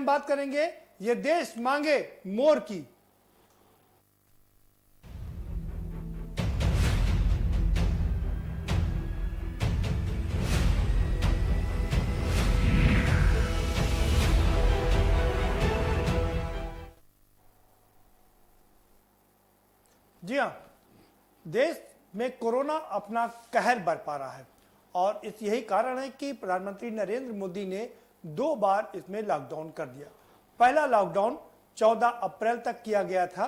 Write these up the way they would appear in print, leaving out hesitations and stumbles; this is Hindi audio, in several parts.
हम बात करेंगे ये देश मांगे मोर की। जी हाँ, देश में कोरोना अपना कहर बरपा रहा है और इस यही कारण है कि प्रधानमंत्री नरेंद्र मोदी ने 2 बार इसमें लॉकडाउन कर दिया। पहला लॉकडाउन 14 अप्रैल तक किया गया था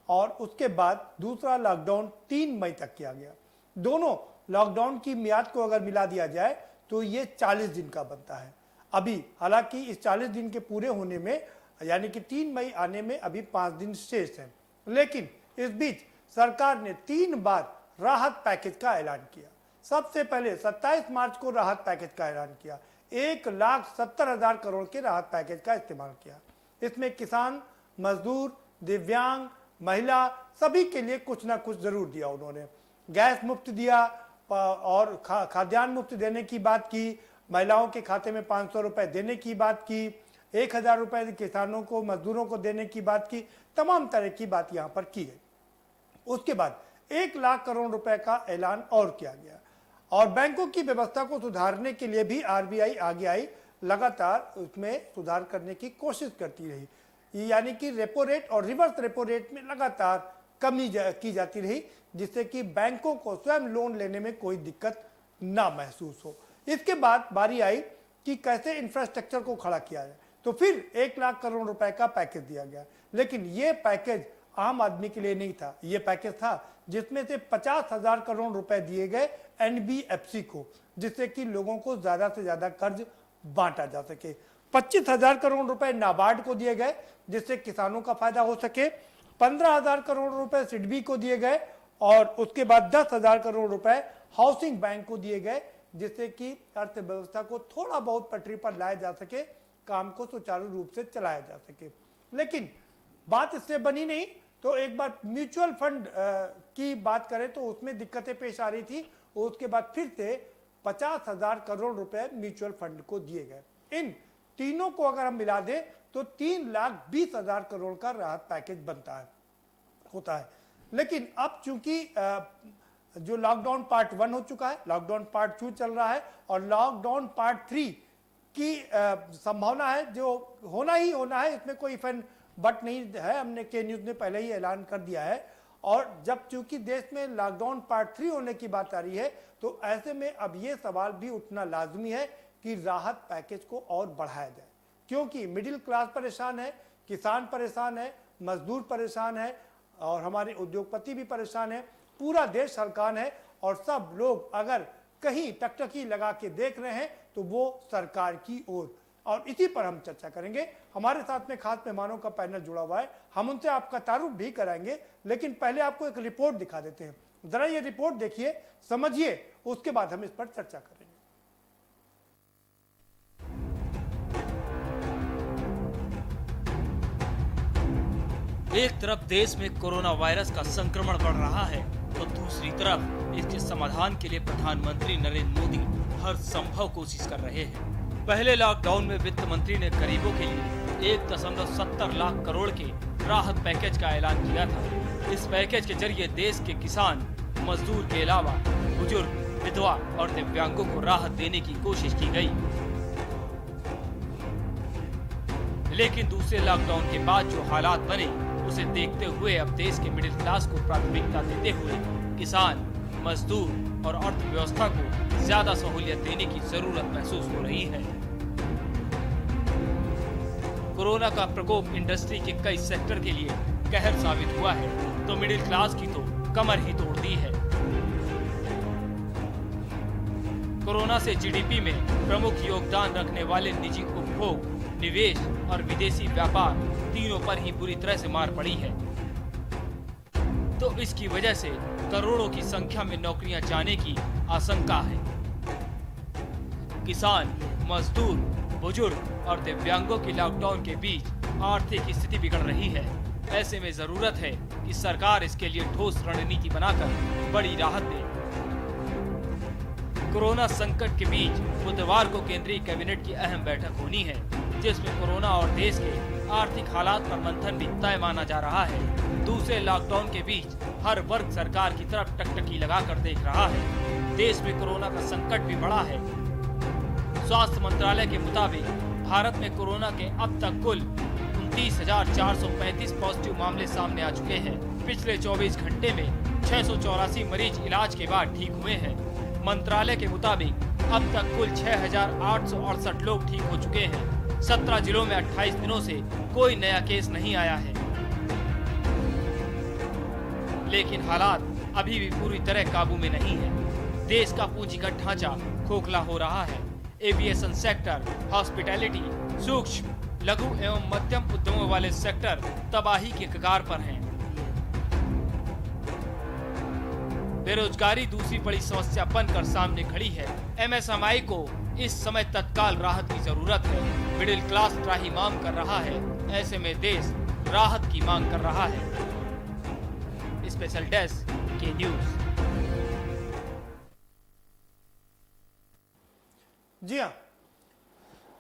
और उसके बाद दूसरा लॉकडाउन 3 मई तक किया गया। दोनों लॉकडाउन की मियाद को अगर मिला दिया जाए तो ये 40 दिन का बनता है। अभी हालांकि इस 40 दिन के पूरे होने में यानी कि 3 मई आने में अभी 5 दिन शेष हैं, लेकिन इस बीच सरकार ने 3 बार राहत पैकेज का ऐलान किया। सबसे पहले 27 मार्च को राहत पैकेज का ऐलान किया। 1,70,000 करोड़ के राहत पैकेज का इस्तेमाल किया। इसमें किसान, मजदूर, दिव्यांग, महिला सभी के लिए कुछ ना कुछ जरूर दिया। उन्होंने गैस मुफ्त दिया और खाद्यान्न मुफ्त देने की बात की, महिलाओं के खाते में 500 रुपए देने की बात की, 1,000 रुपए किसानों को, मजदूरों को देने की बात की। तमाम तरह की बात यहाँ पर की गई। उसके बाद 1 लाख करोड़ रुपए का ऐलान और किया गया और बैंकों की व्यवस्था को सुधारने के लिए भी आरबीआई आगे आई, लगातार उसमें सुधार करने की कोशिश करती रही। यानी कि रेपो रेट और रिवर्स रेपो रेट में लगातार कमी की जाती रही, जिससे कि बैंकों को स्वयं लोन लेने में कोई दिक्कत ना महसूस हो। इसके बाद बारी आई कि कैसे इंफ्रास्ट्रक्चर को खड़ा किया जाए, तो फिर 1 लाख करोड़ रुपए का पैकेज दिया गया। लेकिन ये पैकेज आम आदमी के लिए नहीं था। ये पैकेज था जिसमें से 50,000 करोड़ रुपए दिए गए एनबीएफसी को, जिससे कि लोगों को ज्यादा से ज्यादा कर्ज बांटा जा सके। 25,000 करोड़ रुपए नाबार्ड को दिए गए, जिससे किसानों का फायदा हो सके। 15,000 करोड़ रुपए सिडबी को दिए गए और उसके बाद 10,000 करोड़ रुपए हाउसिंग बैंक को दिए गए, जिससे कि अर्थव्यवस्था को थोड़ा बहुत पटरी पर लाया जा सके, काम को सुचारू रूप से चलाया जा सके। लेकिन बात इससे बनी नहीं, तो एक बार म्यूचुअल फंड की बात करें तो उसमें दिक्कतें पेश आ रही थी। उसके बाद फिर से 50,000 करोड़ रुपए म्यूचुअल फंड को दिए गए। इन तीनों को अगर हम मिला दें तो 3,20,000 करोड़ का राहत पैकेज होता है। लेकिन अब चूंकि जो लॉकडाउन पार्ट 1 हो चुका है, लॉकडाउन पार्ट 2 चल रहा है और लॉकडाउन पार्ट 3 की संभावना है, जो होना ही होना है, इसमें कोई इफ बट नहीं है। हमने के न्यूज ने पहले ही ऐलान कर दिया है। और जब चूंकि देश में लॉकडाउन पार्ट 3 होने की बात आ रही है, तो ऐसे में अब ये सवाल भी उठना लाजमी है कि राहत पैकेज को और बढ़ाया जाए, क्योंकि मिडिल क्लास परेशान है, किसान परेशान है, मजदूर परेशान है और हमारे उद्योगपति भी परेशान है। पूरा देश हलकान है और सब लोग अगर कहीं टकटकी लगा के देख रहे हैं तो वो सरकार की ओर। और इसी पर हम चर्चा करेंगे। हमारे साथ में खास मेहमानों का पैनल जुड़ा हुआ है, हम उनसे आपका तारुफ भी कराएंगे। लेकिन पहले आपको एक रिपोर्ट दिखा देते हैं, जरा ये रिपोर्ट देखिए, समझिए, उसके बाद हम इस पर चर्चा करेंगे। एक तरफ देश में कोरोना वायरस का संक्रमण बढ़ रहा है, तो दूसरी तरफ इसके समाधान के लिए प्रधानमंत्री नरेंद्र मोदी हर संभव कोशिश कर रहे हैं। पहले लॉकडाउन में वित्त मंत्री ने गरीबों के लिए 1.70 लाख करोड़ के राहत पैकेज का ऐलान किया था। इस पैकेज के जरिए देश के किसान, मजदूर के अलावा बुजुर्ग, विधवा और दिव्यांगों को राहत देने की कोशिश की गई। लेकिन दूसरे लॉकडाउन के बाद जो हालात बने, उसे देखते हुए अब देश के मिडिल क्लास को प्राथमिकता देते हुए किसान, मजदूर और अर्थव्यवस्था को ज्यादा सहूलियत देने की जरूरत महसूस हो रही है। कोरोना का प्रकोप इंडस्ट्री के कई सेक्टर के लिए कहर साबित हुआ है, तो मिडिल क्लास की तो कमर ही तोड़ दी है। कोरोना से जीडीपी में प्रमुख योगदान रखने वाले निजी उपभोग, निवेश और विदेशी व्यापार तीनों पर ही बुरी तरह से मार पड़ी है। तो इसकी वजह से करोड़ों की संख्या में नौकरियां जाने की आशंका है। किसान, मजदूर, बुजुर्ग और दिव्यांगों की लॉकडाउन के बीच आर्थिक स्थिति बिगड़ रही है। ऐसे में जरूरत है कि सरकार इसके लिए ठोस रणनीति बनाकर बड़ी राहत दे। कोरोना संकट के बीच बुधवार को केंद्रीय कैबिनेट की अहम बैठक होनी है। जिसमें कोरोना और देश के आर्थिक हालात पर मंथन भी तय माना जा रहा है। दूसरे लॉकडाउन के बीच हर वर्ग सरकार की तरफ टकटकी लगाकर देख रहा है। देश में कोरोना का संकट भी बढ़ा है। स्वास्थ्य मंत्रालय के मुताबिक भारत में कोरोना के अब तक कुल 29,435 पॉजिटिव मामले सामने आ चुके हैं। पिछले 24 घंटे में 684 मरीज इलाज के बाद ठीक हुए हैं। मंत्रालय के मुताबिक अब तक कुल 6,868 लोग ठीक हो चुके हैं। 17 जिलों में 28 दिनों से कोई नया केस नहीं आया है। लेकिन हालात अभी भी पूरी तरह काबू में नहीं है। देश का पूंजीगत ढांचा खोखला हो रहा है। एविएशन सेक्टर, हॉस्पिटैलिटी, सूक्ष्म, लघु एवं मध्यम उद्यमों वाले सेक्टर तबाही के कगार पर हैं। बेरोजगारी दूसरी बड़ी समस्या बनकर सामने खड़ी है। एमएसएमई को इस समय तत्काल राहत की जरूरत है। मिडिल क्लास त्राहिमाम कर रहा है। ऐसे में देश राहत की मांग कर रहा है। स्पेशल डेस्क के न्यूज। जी हाँ,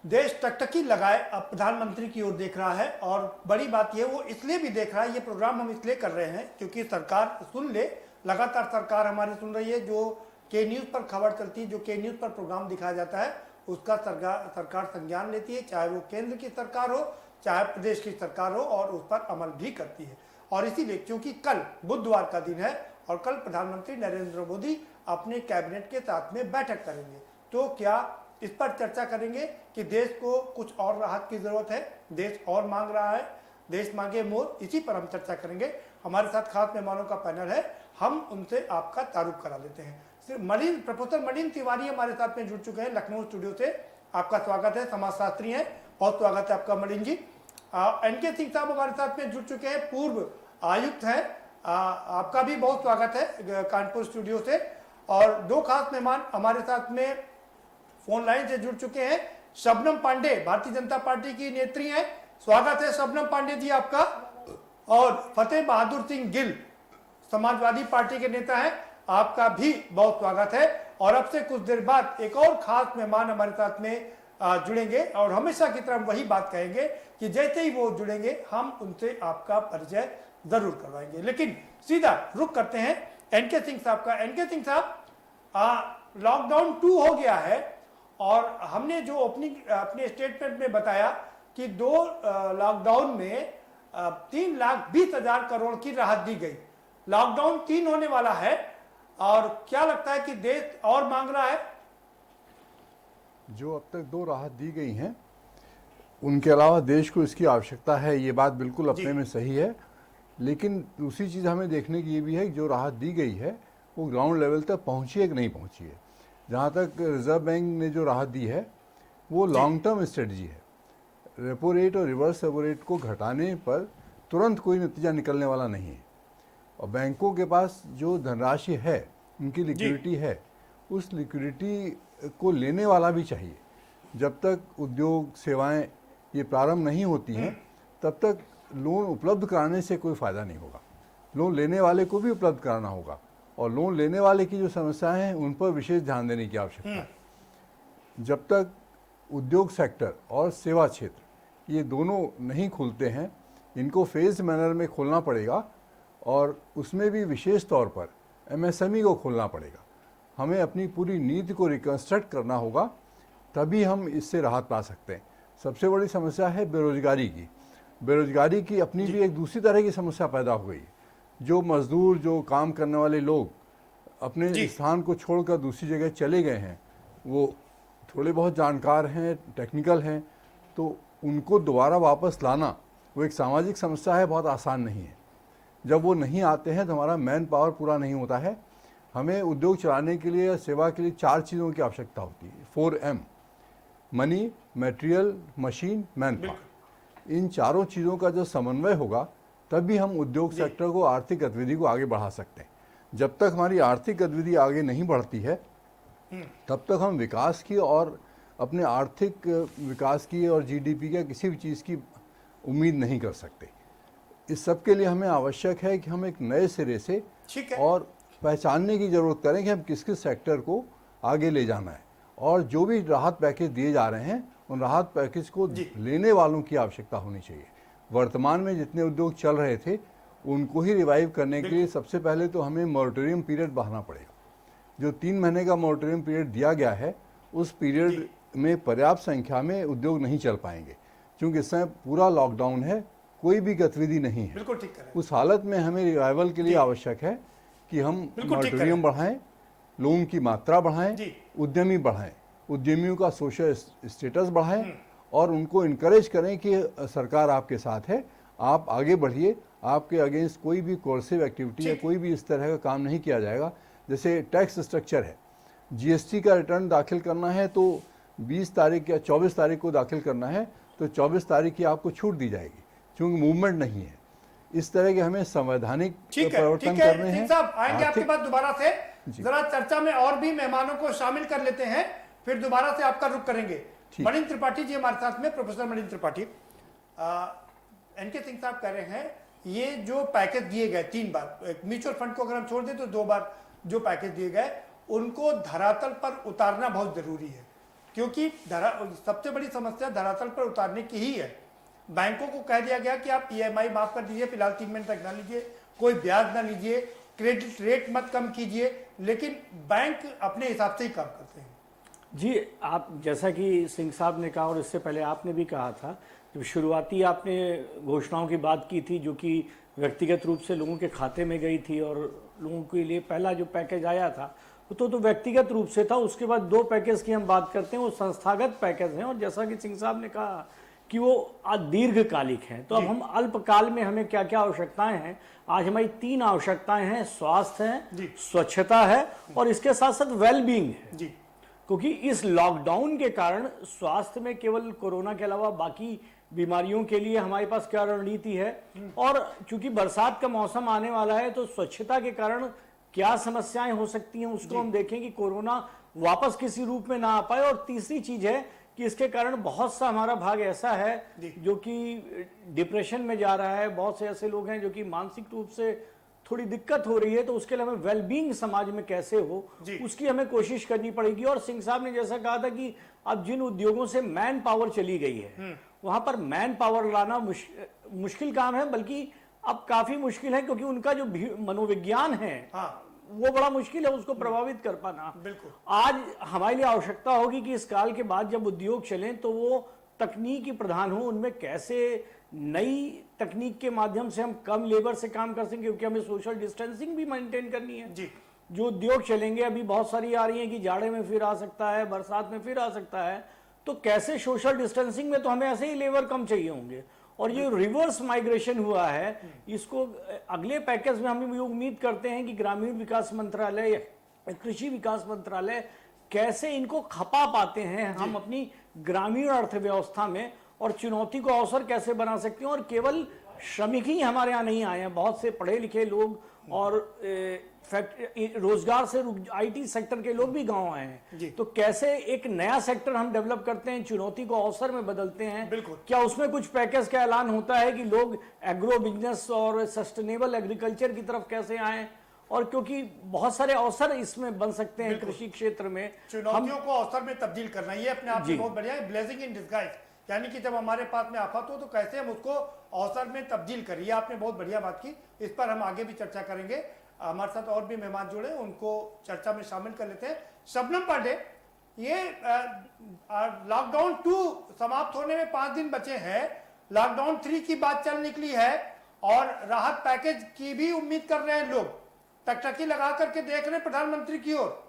देश टकटकी लगाए अब प्रधानमंत्री की ओर देख रहा है। और बड़ी बात यह वो इसलिए भी देख रहा है, ये प्रोग्राम हम इसलिए कर रहे हैं क्योंकि सरकार सुन ले, लगातार सरकार हमारी सुन रही है। जो के न्यूज़ पर खबर चलती है, जो के न्यूज़ पर प्रोग्राम दिखाया जाता है, उसका सरकार संज्ञान लेती है, चाहे वो केंद्र की सरकार हो चाहे प्रदेश की सरकार हो, और उस पर अमल भी करती है। और इसीलिए क्योंकि कल बुधवार का दिन है और कल प्रधानमंत्री नरेंद्र मोदी अपने कैबिनेट के साथ में बैठक करेंगे, तो क्या इस पर चर्चा करेंगे कि देश को कुछ और राहत की जरूरत है, देश और मांग रहा है, देश मांगे मोर, इसी पर हम चर्चा करेंगे। हमारे साथ खास मेहमानों का पैनल है, हम उनसे आपका तारुफ करा देते हैं। प्रोफेसर मलिन तिवारी हमारे साथ में जुड़ चुके हैं लखनऊ स्टूडियो से। आपका स्वागत है, समाजशास्त्री हैं, बहुत स्वागत है आपका मलिन जी। एनके सिंह साहब हमारे साथ में जुड़ चुके हैं, पूर्व आयुक्त हैं, आपका भी बहुत स्वागत है कानपुर स्टूडियो से। और दो खास मेहमान हमारे साथ में फोन लाइन से जुड़ चुके हैं। शबनम पांडे भारतीय जनता पार्टी की नेत्री हैं, स्वागत है शबनम पांडे जी आपका। और फतेह बहादुर सिंह गिल समाजवादी पार्टी के नेता हैं, आपका भी बहुत स्वागत है। और अब से कुछ देर बाद एक और खास मेहमान हमारे साथ में जुड़ेंगे और हमेशा की तरह वही बात कहेंगे कि जैसे ही वो जुड़ेंगे हम उनसे आपका परिचय जरूर करवाएंगे। लेकिन सीधा रुक करते हैं एनके सिंह साहब का। एनके सिंह साहब, लॉकडाउन 2 हो गया है और हमने जो अपने स्टेटमेंट में बताया कि 2 लॉकडाउन में 3,20,000 करोड़ की राहत दी गई। लॉकडाउन 3 होने वाला है और क्या लगता है कि देश और मांग रहा है? जो अब तक 2 राहत दी गई हैं, उनके अलावा देश को इसकी आवश्यकता है, ये बात बिल्कुल अपने में सही है। लेकिन दूसरी चीज़ हमें देखने की ये भी है कि जो राहत दी गई है वो ग्राउंड लेवल तक पहुंची है कि नहीं पहुंची है। जहाँ तक रिजर्व बैंक ने जो राहत दी है वो लॉन्ग टर्म स्ट्रेटजी है। रेपो रेट और रिवर्स रेपो रेट को घटाने पर तुरंत कोई नतीजा निकलने वाला नहीं है। और बैंकों के पास जो धनराशि है, उनकी लिक्विडिटी है, उस लिक्विडिटी को लेने वाला भी चाहिए। जब तक उद्योग सेवाएं ये प्रारंभ नहीं होती हैं तब तक लोन उपलब्ध कराने से कोई फ़ायदा नहीं होगा। लोन लेने वाले को भी उपलब्ध कराना होगा और लोन लेने वाले की जो समस्याएं हैं उन पर विशेष ध्यान देने की आवश्यकता है। जब तक उद्योग सेक्टर और सेवा क्षेत्र ये दोनों नहीं खुलते हैं, इनको फेज मैनर में खोलना पड़ेगा और उसमें भी विशेष तौर पर एमएसएमई को खोलना पड़ेगा। हमें अपनी पूरी नीति को रिकंस्ट्रक्ट करना होगा, तभी हम इससे राहत पा सकते हैं। सबसे बड़ी समस्या है बेरोजगारी की। बेरोजगारी की अपनी भी एक दूसरी तरह की समस्या पैदा हो गई। जो मजदूर, जो काम करने वाले लोग अपने स्थान को छोड़कर दूसरी जगह चले गए हैं, वो थोड़े बहुत जानकार हैं, टेक्निकल हैं, तो उनको दोबारा वापस लाना वो एक सामाजिक समस्या है, बहुत आसान नहीं है। जब वो नहीं आते हैं तो हमारा मैन पावर पूरा नहीं होता है। हमें उद्योग चलाने के लिए, सेवा के लिए 4 चीज़ों की आवश्यकता होती है, 4M: money, material, machine, manpower. इन चारों चीज़ों का जो समन्वय होगा तभी हम उद्योग सेक्टर को, आर्थिक गतिविधि को आगे बढ़ा सकते हैं। जब तक हमारी आर्थिक गतिविधि आगे नहीं बढ़ती है तब तक हम विकास की और अपने आर्थिक विकास की और जीडीपी का किसी भी चीज़ की उम्मीद नहीं कर सकते। इस सब के लिए हमें आवश्यक है कि हम एक नए सिरे से और पहचानने की ज़रूरत करें कि हम किस किस सेक्टर को आगे ले जाना है, और जो भी राहत पैकेज दिए जा रहे हैं उन राहत पैकेज को लेने वालों की आवश्यकता होनी चाहिए। वर्तमान में जितने उद्योग चल रहे थे उनको ही रिवाइव करने के लिए सबसे पहले तो हमें मॉरिटोरियम पीरियड बढ़ाना पड़ेगा। जो 3 महीने का मॉरिटोरियम पीरियड दिया गया है उस पीरियड में पर्याप्त संख्या में उद्योग नहीं चल पाएंगे, क्योंकि इस समय पूरा लॉकडाउन है, कोई भी गतिविधि नहीं है। बिल्कुल ठीक करें। उस हालत में हमें रिवाइवल के लिए आवश्यक है कि हम मॉरिटोरियम बढ़ाएं, लोगों की मात्रा बढ़ाएं, उद्यमी बढ़ाएं, उद्यमियों का सोशल स्टेटस बढ़ाएं और उनको इनकरेज करें कि सरकार आपके साथ है, आप आगे बढ़िए, आपके अगेंस्ट कोई भी कोर्सिव एक्टिविटी या कोई भी इस तरह का काम नहीं किया जाएगा। जैसे टैक्स स्ट्रक्चर है, जीएसटी का रिटर्न दाखिल करना है तो 20 तारीख या 24 तारीख को दाखिल करना है तो 24 तारीख की आपको छूट दी जाएगी, क्योंकि मूवमेंट नहीं है। इस तरह के हमें संवैधानिक परिवर्तन करने हैं। साहब आएंगे आपके पास दोबारा से, जरा चर्चा में और भी मेहमानों को शामिल कर लेते हैं, फिर दोबारा से आपका रुख करेंगे। मणिन्द्र त्रिपाठी जी हमारे साथ में, प्रोफेसर मणिन्द्र त्रिपाठी। एनके सिंह साहब कह रहे हैं ये जो पैकेज दिए गए 3 बार, म्यूचुअल फंड को अगर हम छोड़ दें तो 2 बार जो पैकेज दिए गए उनको धरातल पर उतारना बहुत जरूरी है, क्योंकि सबसे बड़ी समस्या धरातल पर उतारने की ही है। बैंकों को कह दिया गया कि आप ईएमआई माफ कर दीजिए, फिलहाल 3 महीने तक ना लीजिए, कोई ब्याज ना लीजिए, क्रेडिट रेट मत कम कीजिए, लेकिन बैंक अपने हिसाब से ही काम करते हैं। जी, आप जैसा कि सिंह साहब ने कहा और इससे पहले आपने भी कहा था, जब शुरुआती आपने घोषणाओं की बात की थी जो कि व्यक्तिगत रूप से लोगों के खाते में गई थी और लोगों के लिए पहला जो पैकेज आया था तो व्यक्तिगत रूप से था। उसके बाद 2 पैकेज की हम बात करते हैं, वो संस्थागत पैकेज हैं और जैसा कि सिंह साहब ने कहा कि वो दीर्घकालिक हैं। तो अब हम अल्पकाल में हमें क्या क्या आवश्यकताएं हैं, आज हमारी 3 आवश्यकताएं हैं, स्वास्थ्य है, स्वच्छता है और इसके साथ साथ वेलबींग है। क्योंकि इस लॉकडाउन के कारण स्वास्थ्य में केवल कोरोना के अलावा बाकी बीमारियों के लिए हमारे पास क्या रणनीति है, और चूंकि बरसात का मौसम आने वाला है तो स्वच्छता के कारण क्या समस्याएं हो सकती हैं उसको हम देखें कि कोरोना वापस किसी रूप में ना आ पाए। और तीसरी चीज है कि इसके कारण बहुत सा हमारा भाग ऐसा है जो कि डिप्रेशन में जा रहा है, बहुत से ऐसे लोग हैं जो कि मानसिक रूप से थोड़ी दिक्कत हो रही है, तो उसके लिए हमें वेलबींग समाज में कैसे हो उसकी हमें कोशिश करनी पड़ेगी। और सिंह साहब ने जैसा कहा था कि अब जिन उद्योगों से मैन पावर चली गई है वहां पर मैन पावर लाना मुश्किल काम है, बल्कि अब काफी मुश्किल है, क्योंकि उनका जो मनोविज्ञान है वो बड़ा मुश्किल है उसको प्रभावित कर पाना। बिल्कुल आज हमारे लिए आवश्यकता होगी कि इस काल के बाद जब उद्योग चलें तो वो तकनीकी प्रधान हो, उनमें कैसे नई तकनीक के माध्यम से हम कम लेबर से काम कर सकें, क्योंकि हमें सोशल डिस्टेंसिंग भी मेंटेन करनी है। जो उद्योग चलेंगे अभी बहुत सारी आ रही हैं कि जाड़े में फिर आ सकता है, बरसात में फिर आ सकता है, तो कैसे सोशल डिस्टेंसिंग में तो हमें ऐसे ही लेबर कम चाहिए होंगे। और ये रिवर्स माइग्रेशन हुआ है, इसको अगले पैकेज में हम ये उम्मीद करते हैं कि ग्रामीण विकास मंत्रालय, कृषि विकास मंत्रालय कैसे इनको खपा पाते हैं हम अपनी ग्रामीण अर्थव्यवस्था में, और चुनौती को अवसर कैसे बना सकते हैं। और केवल श्रमिक ही हमारे यहाँ नहीं आए हैं, बहुत से पढ़े लिखे लोग और रोजगार से आईटी सेक्टर के लोग भी गांव आए हैं। तो कैसे एक नया सेक्टर हम डेवलप करते हैं, चुनौती को अवसर में बदलते हैं। क्या उसमें कुछ पैकेज का ऐलान होता है कि लोग एग्रो बिजनेस और सस्टेनेबल एग्रीकल्चर की तरफ कैसे आए, और क्योंकि बहुत सारे अवसर इसमें बन सकते हैं कृषि क्षेत्र में, चुनौतियों को अवसर में तब्दील करना ये अपने आप में बहुत बढ़िया है। ब्लेसिंग इन डिस्गाइज, यानी कि जब हमारे पास में आफत हो तो कैसे हम उसको अवसर में तब्दील करें, ये आपने बहुत बढ़िया बात की। इस पर हम आगे भी चर्चा करेंगे। हमारे साथ और भी मेहमान जुड़े, उनको चर्चा में शामिल कर लेते हैं। शबनम पांडे, ये लॉकडाउन 2 समाप्त होने में 5 दिन बचे हैं, लॉकडाउन 3 की बात चल निकली है और राहत पैकेज की भी उम्मीद कर रहे हैं लोग, टकटकी लगा करके देख रहे हैं प्रधानमंत्री की ओर।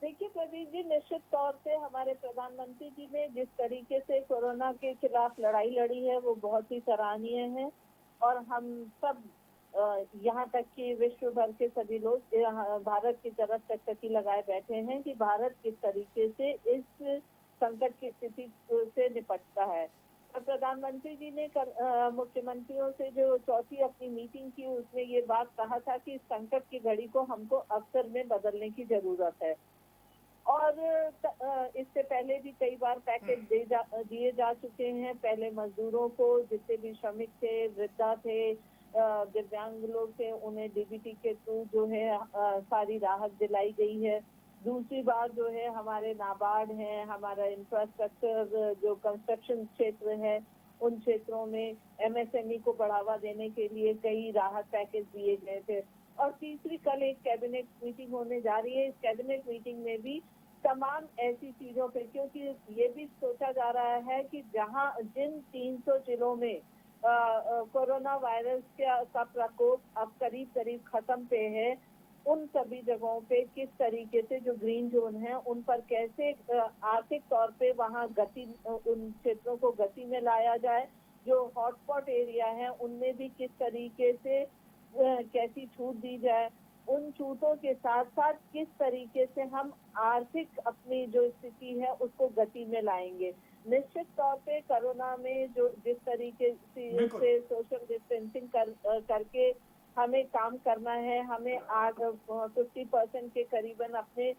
देखिए प्रदीप जी, निश्चित तौर से हमारे प्रधानमंत्री जी ने जिस तरीके से कोरोना के खिलाफ लड़ाई लड़ी है वो बहुत ही सराहनीय है, और हम सब यहाँ तक कि विश्व भर के सभी लोग भारत की तरफ टकटकी लगाए बैठे हैं कि भारत किस तरीके से इस संकट की स्थिति से निपटता है। और प्रधानमंत्री जी ने मुख्यमंत्रियों से जो चौथी अपनी मीटिंग की उसमें ये बात कहा था कि इस संकट की घड़ी को हमको अवसर में बदलने की जरूरत है। और इससे पहले भी कई बार पैकेज दिए जा चुके हैं। पहले मजदूरों को, जितने भी श्रमिक थे, वृद्धा थे, दिव्यांग लोग थे, उन्हें डीबीटी के थ्रू जो है सारी राहत दिलाई गई है। दूसरी बात जो है हमारे नाबार्ड है, हमारा इंफ्रास्ट्रक्चर जो कंस्ट्रक्शन क्षेत्र है उन क्षेत्रों में एमएसएमई को बढ़ावा देने के लिए कई राहत पैकेज दिए गए थे। और तीसरी कल एक कैबिनेट मीटिंग होने जा रही है। इस कैबिनेट मीटिंग में भी तमाम ऐसी चीजों पे, क्योंकि ये भी सोचा जा रहा है कि जिन 300 जिलों में कोरोना वायरस का प्रकोप अब करीब करीब खत्म पे है, उन सभी जगहों पे किस तरीके से जो ग्रीन जोन है उन पर कैसे आर्थिक तौर पे वहाँ उन क्षेत्रों को गति में लाया जाए। जो हॉटस्पॉट एरिया है उनमें भी किस तरीके से कैसी छूट दी जाए। उन छूटों के साथ साथ किस तरीके से हम आर्थिक अपनी जो स्थिति है उसको गति में लाएंगे। निश्चित तौर पे कोरोना में जो जिस तरीके से सोशल डिस्टेंसिंग करके हमें काम करना है, हमें 50% के करीबन अपने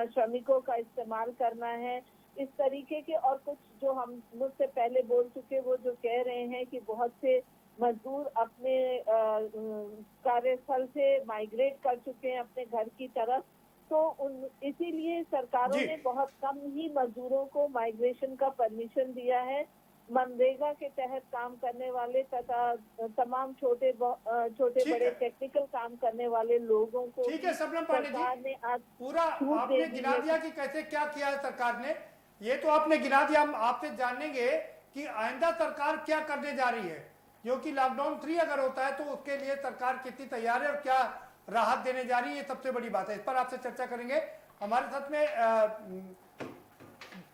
श्रमिकों का इस्तेमाल करना है। इस तरीके के और कुछ जो हम मुझसे पहले बोल चुके वो जो कह रहे हैं कि बहुत से मजदूर अपने कार्यस्थल से माइग्रेट कर चुके हैं अपने घर की तरफ, तो इसीलिए सरकारों ने बहुत कम ही मजदूरों को माइग्रेशन का परमिशन दिया है। मनरेगा के तहत काम करने वाले तथा तमाम छोटे बड़े टेक्निकल काम करने वाले लोगों को ठीक है शबनम पांडे जी, आज पूरा आपने गिना दिया कि कैसे क्या किया है सरकार ने, ये तो आपने गिना दिया। हम आपसे जानेंगे कि आइंदा सरकार क्या करने जा रही है, क्योंकि लॉकडाउन 3 अगर होता है तो उसके लिए सरकार कितनी तैयार है और क्या राहत देने जा रही है, ये सबसे बड़ी बात है। इस पर आपसे चर्चा करेंगे। हमारे साथ में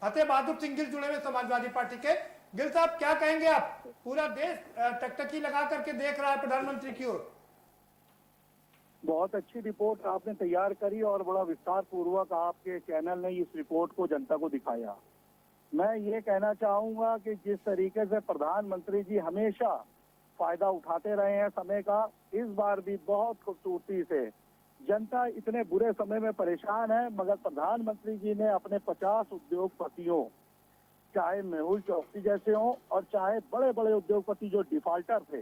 फतेह बहादुर सिंह गिल जुड़े हुए समाजवादी पार्टी के। गिल साहब क्या कहेंगे आप? पूरा देश टकटकी लगा करके देख रहा है प्रधानमंत्री की ओर। बहुत अच्छी रिपोर्ट आपने तैयार करी और बड़ा विस्तार पूर्वक आपके चैनल ने इस रिपोर्ट को जनता को दिखाया। मैं ये कहना चाहूंगा कि जिस तरीके से प्रधानमंत्री जी हमेशा फायदा उठाते रहे हैं समय का, इस बार भी बहुत खूबसूरती से जनता इतने बुरे समय में परेशान है, मगर प्रधानमंत्री जी ने अपने 50 उद्योगपतियों, चाहे मेहुल चौकसी जैसे हों और चाहे बड़े बड़े उद्योगपति जो डिफॉल्टर थे,